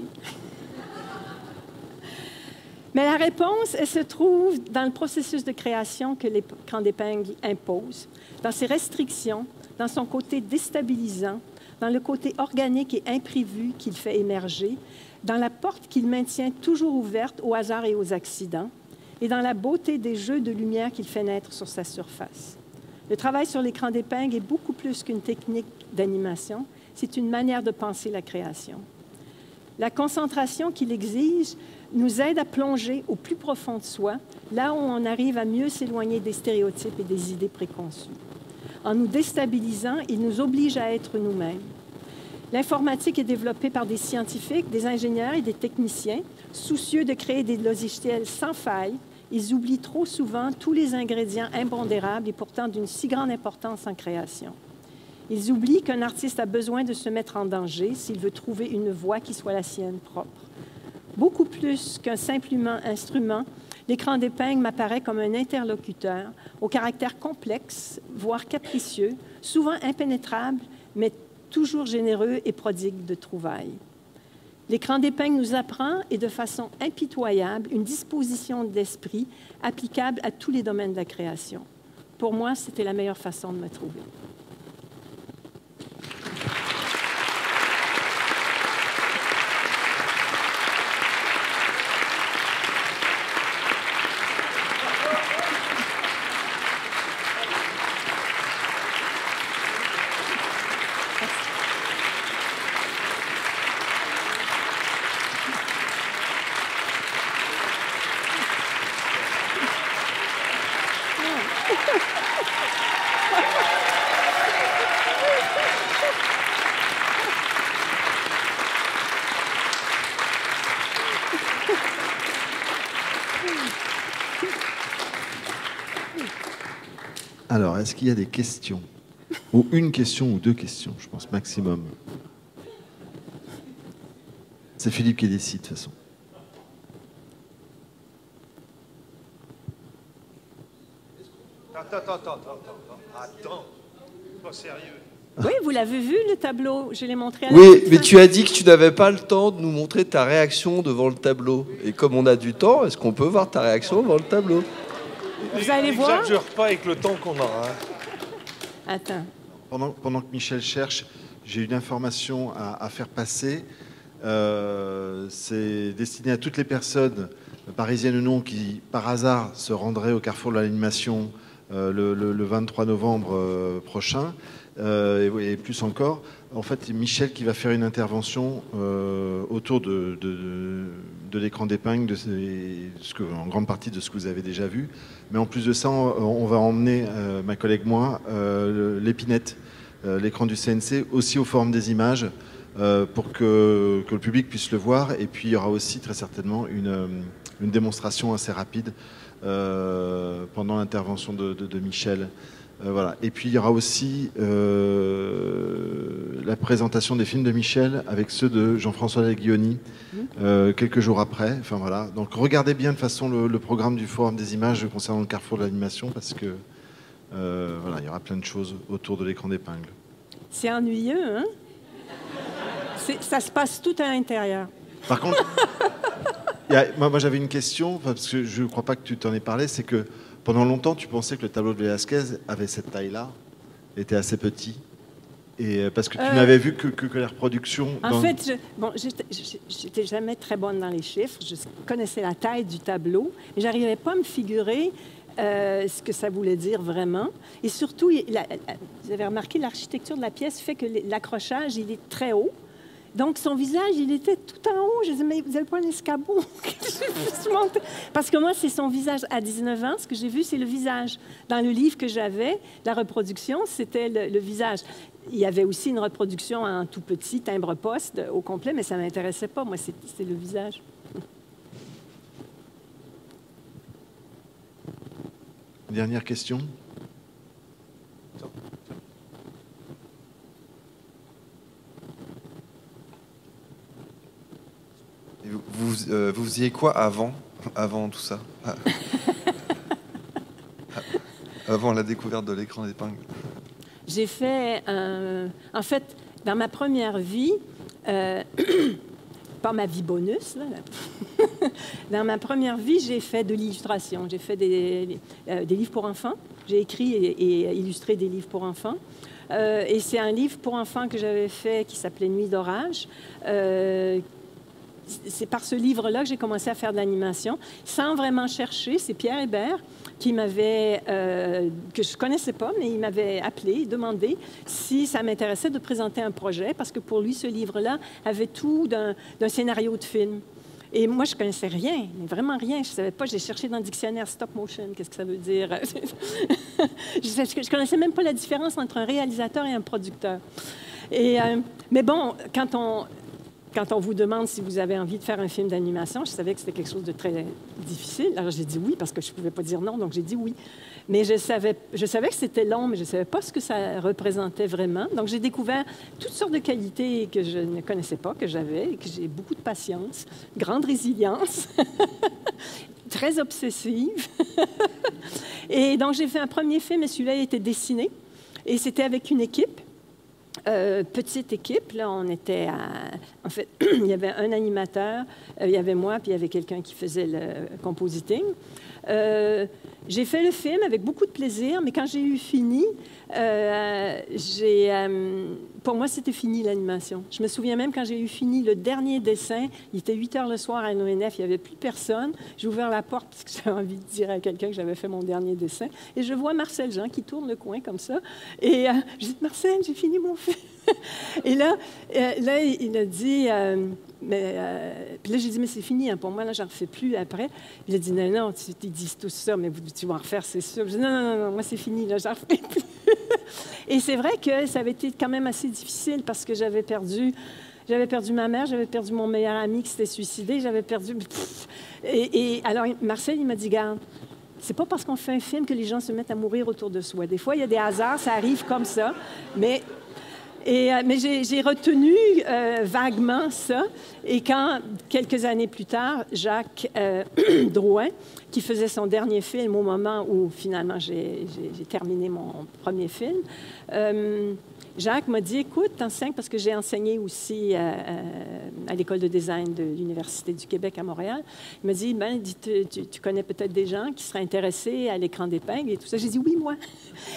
Mais la réponse, elle se trouve dans le processus de création que l'écran d'épingle impose, dans ses restrictions, dans son côté déstabilisant, dans le côté organique et imprévu qu'il fait émerger, dans la porte qu'il maintient toujours ouverte au hasard et aux accidents, et dans la beauté des jeux de lumière qu'il fait naître sur sa surface. Le travail sur l'écran d'épingle est beaucoup plus qu'une technique d'animation, c'est une manière de penser la création. La concentration qu'il exige nous aide à plonger au plus profond de soi, là où on arrive à mieux s'éloigner des stéréotypes et des idées préconçues. En nous déstabilisant, il nous oblige à être nous-mêmes. L'informatique est développée par des scientifiques, des ingénieurs et des techniciens, soucieux de créer des logiciels sans faille. Ils oublient trop souvent tous les ingrédients impondérables et pourtant d'une si grande importance en création. Ils oublient qu'un artiste a besoin de se mettre en danger s'il veut trouver une voix qui soit la sienne propre. Beaucoup plus qu'un simple instrument, l'écran d'épingle m'apparaît comme un interlocuteur au caractère complexe, voire capricieux, souvent impénétrable, mais toujours généreux et prodigue de trouvailles. L'écran d'épingle nous apprend, et de façon impitoyable, une disposition d'esprit applicable à tous les domaines de la création. Pour moi, c'était la meilleure façon de me trouver. Alors, est-ce qu'il y a des questions? Ou une question ou deux questions, je pense, maximum. C'est Philippe qui décide, de toute façon. Attends, pas sérieux. Oui, vous l'avez vu, le tableau, je l'ai montré à la Oui, toute mais fin. tu as dit que tu n'avais pas le temps de nous montrer ta réaction devant le tableau. Et comme on a du temps, est-ce qu'on peut voir ta réaction devant le tableau? Vous allez voir. N'exagère pas avec le temps qu'on a. Hein. Attends. Pendant que Michel cherche, j'ai une information à faire passer. C'est destiné à toutes les personnes, parisiennes ou non, qui par hasard se rendraient au Carrefour de l'Animation le 23 novembre prochain, et plus encore. En fait, Michel qui va faire une intervention autour de l'écran d'épingle, en grande partie de ce que vous avez déjà vu. Mais en plus de ça, on va emmener, ma collègue moi, l'épinette, l'écran du CNC, aussi aux formes des images, pour que le public puisse le voir. Et puis, il y aura aussi très certainement une démonstration assez rapide pendant l'intervention de Michel. Voilà. Et puis il y aura aussi la présentation des films de Michel avec ceux de Jean-François Leguioni quelques jours après. Enfin, voilà. Donc regardez bien de façon le programme du Forum des images concernant le Carrefour de l'Animation, parce que voilà, il y aura plein de choses autour de l'écran d'épingle. C'est ennuyeux, hein? Ça se passe tout à l'intérieur. Par contre, moi j'avais une question, parce que je ne crois pas que tu t'en aies parlé, c'est que pendant longtemps, tu pensais que le tableau de Velázquez avait cette taille-là, était assez petit, et parce que tu n'avais vu que la reproduction. En fait, j'étais jamais très bonne dans les chiffres. Je connaissais la taille du tableau, mais j'arrivais pas à me figurer ce que ça voulait dire vraiment. Et surtout, vous avez remarqué, l'architecture de la pièce fait que l'accrochage, il est très haut. Donc, son visage, il était tout en haut. Je disais, mais vous n'avez pas un escabeau? Parce que moi, c'est son visage à 19 ans. Ce que j'ai vu, c'est le visage. Dans le livre que j'avais, la reproduction, c'était le visage. Il y avait aussi une reproduction en tout petit, timbre-poste au complet, mais ça ne m'intéressait pas. Moi, c'était le visage. Dernière question. Vous faisiez quoi avant tout ça? Avant la découverte de l'écran d'épingle? J'ai fait, en fait, dans ma première vie, pas ma vie bonus. Là. Dans ma première vie, j'ai fait de l'illustration. J'ai fait des livres pour enfants. J'ai écrit et illustré des livres pour enfants. Et c'est un livre pour enfants que j'avais fait qui s'appelait Nuit d'orage. C'est par ce livre-là que j'ai commencé à faire de l'animation, sans vraiment chercher. C'est Pierre Hébert qui m'avait, que je ne connaissais pas, mais il m'avait appelé, demandé si ça m'intéressait de présenter un projet, parce que pour lui, ce livre-là avait tout d'un scénario de film. Et moi, je ne connaissais rien, mais vraiment rien. Je ne savais pas, j'ai cherché dans le dictionnaire stop motion, qu'est-ce que ça veut dire. Je ne connaissais même pas la différence entre un réalisateur et un producteur. Mais bon, quand on vous demande si vous avez envie de faire un film d'animation, je savais que c'était quelque chose de très difficile. Alors, j'ai dit oui, parce que je ne pouvais pas dire non, donc j'ai dit oui. Mais je savais que c'était long, mais je ne savais pas ce que ça représentait vraiment. Donc, j'ai découvert toutes sortes de qualités que je ne connaissais pas, que j'avais, que j'ai beaucoup de patience, grande résilience, très obsessive. Et donc, j'ai fait un premier film, et celui-là a été dessiné. Et c'était avec une équipe. Petite équipe, là, on était en fait, il y avait un animateur, il y avait moi, puis il y avait quelqu'un qui faisait le compositing. J'ai fait le film avec beaucoup de plaisir, mais quand j'ai eu fini, pour moi, c'était fini l'animation. Je me souviens même quand j'ai eu fini le dernier dessin, il était 8 heures le soir à l'ONF, il n'y avait plus personne. J'ai ouvert la porte parce que j'avais envie de dire à quelqu'un que j'avais fait mon dernier dessin. Et je vois Marcel Jean qui tourne le coin comme ça. Et je dis, Marcel, j'ai fini mon film. Et là, il a dit... puis là, j'ai dit, mais c'est fini, hein, pour moi, là, j'en refais plus après. Il a dit, non, tu dis tout ça, mais tu vas en refaire, c'est sûr. Je dis, non, moi, c'est fini, là, j'en refais plus. Et c'est vrai que ça avait été quand même assez difficile parce que j'avais perdu ma mère, j'avais perdu mon meilleur ami qui s'était suicidé, j'avais perdu... Et alors, Marcel, il m'a dit, garde, c'est pas parce qu'on fait un film que les gens se mettent à mourir autour de soi. Des fois, il y a des hasards, ça arrive comme ça, mais j'ai retenu vaguement ça. Et quand, quelques années plus tard, Jacques Drouin, qui faisait son dernier film au moment où, finalement, j'ai terminé mon premier film, Jacques m'a dit, écoute, t'enseignes, parce que j'ai enseigné aussi à l'École de design de l'Université du Québec à Montréal. Il m'a dit, tu connais peut-être des gens qui seraient intéressés à l'écran d'épingle et tout ça. J'ai dit, oui, moi.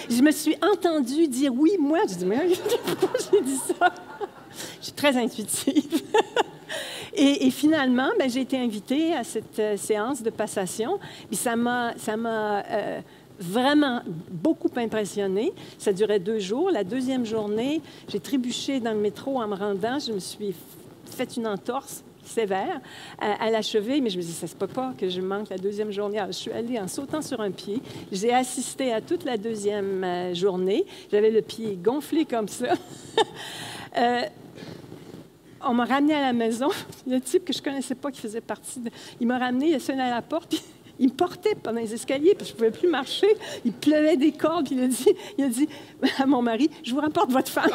Je me suis entendue dire oui, moi. J'ai dit, mais pourquoi j'ai dit ça? Je suis très intuitive. Et finalement, j'ai été invitée à cette séance de passation. Puis ça m'a vraiment beaucoup impressionnée. Ça durait 2 jours. La deuxième journée, j'ai trébuché dans le métro en me rendant. Je me suis fait une entorse sévère à la cheville, mais je me dis, ça se peut pas que je manque la deuxième journée. Alors, je suis allée en sautant sur un pied. J'ai assisté à toute la deuxième journée. J'avais le pied gonflé comme ça. On m'a ramené à la maison. Le type que je connaissais pas, qui faisait partie de... Il m'a ramené, il a sonné à la porte, puis il me portait pendant les escaliers, parce que je ne pouvais plus marcher. Il pleuvait des cordes, puis il a dit à mon mari, je vous rapporte votre femme.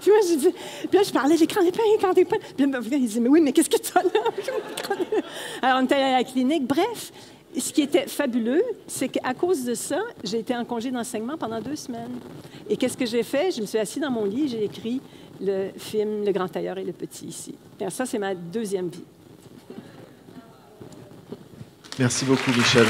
Puis moi, j'ai dit, puis là, je parlais d'écran d'épingle. Puis là, il dit, mais oui, mais qu'est-ce que tu as là? Alors, on était allé à la clinique. Bref, ce qui était fabuleux, c'est qu'à cause de ça, j'ai été en congé d'enseignement pendant 2 semaines. Et qu'est-ce que j'ai fait? Je me suis assise dans mon lit et j'ai écrit le film Le Grand Tailleur et le Petit ici. Et ça, c'est ma deuxième vie. Merci beaucoup, Michel.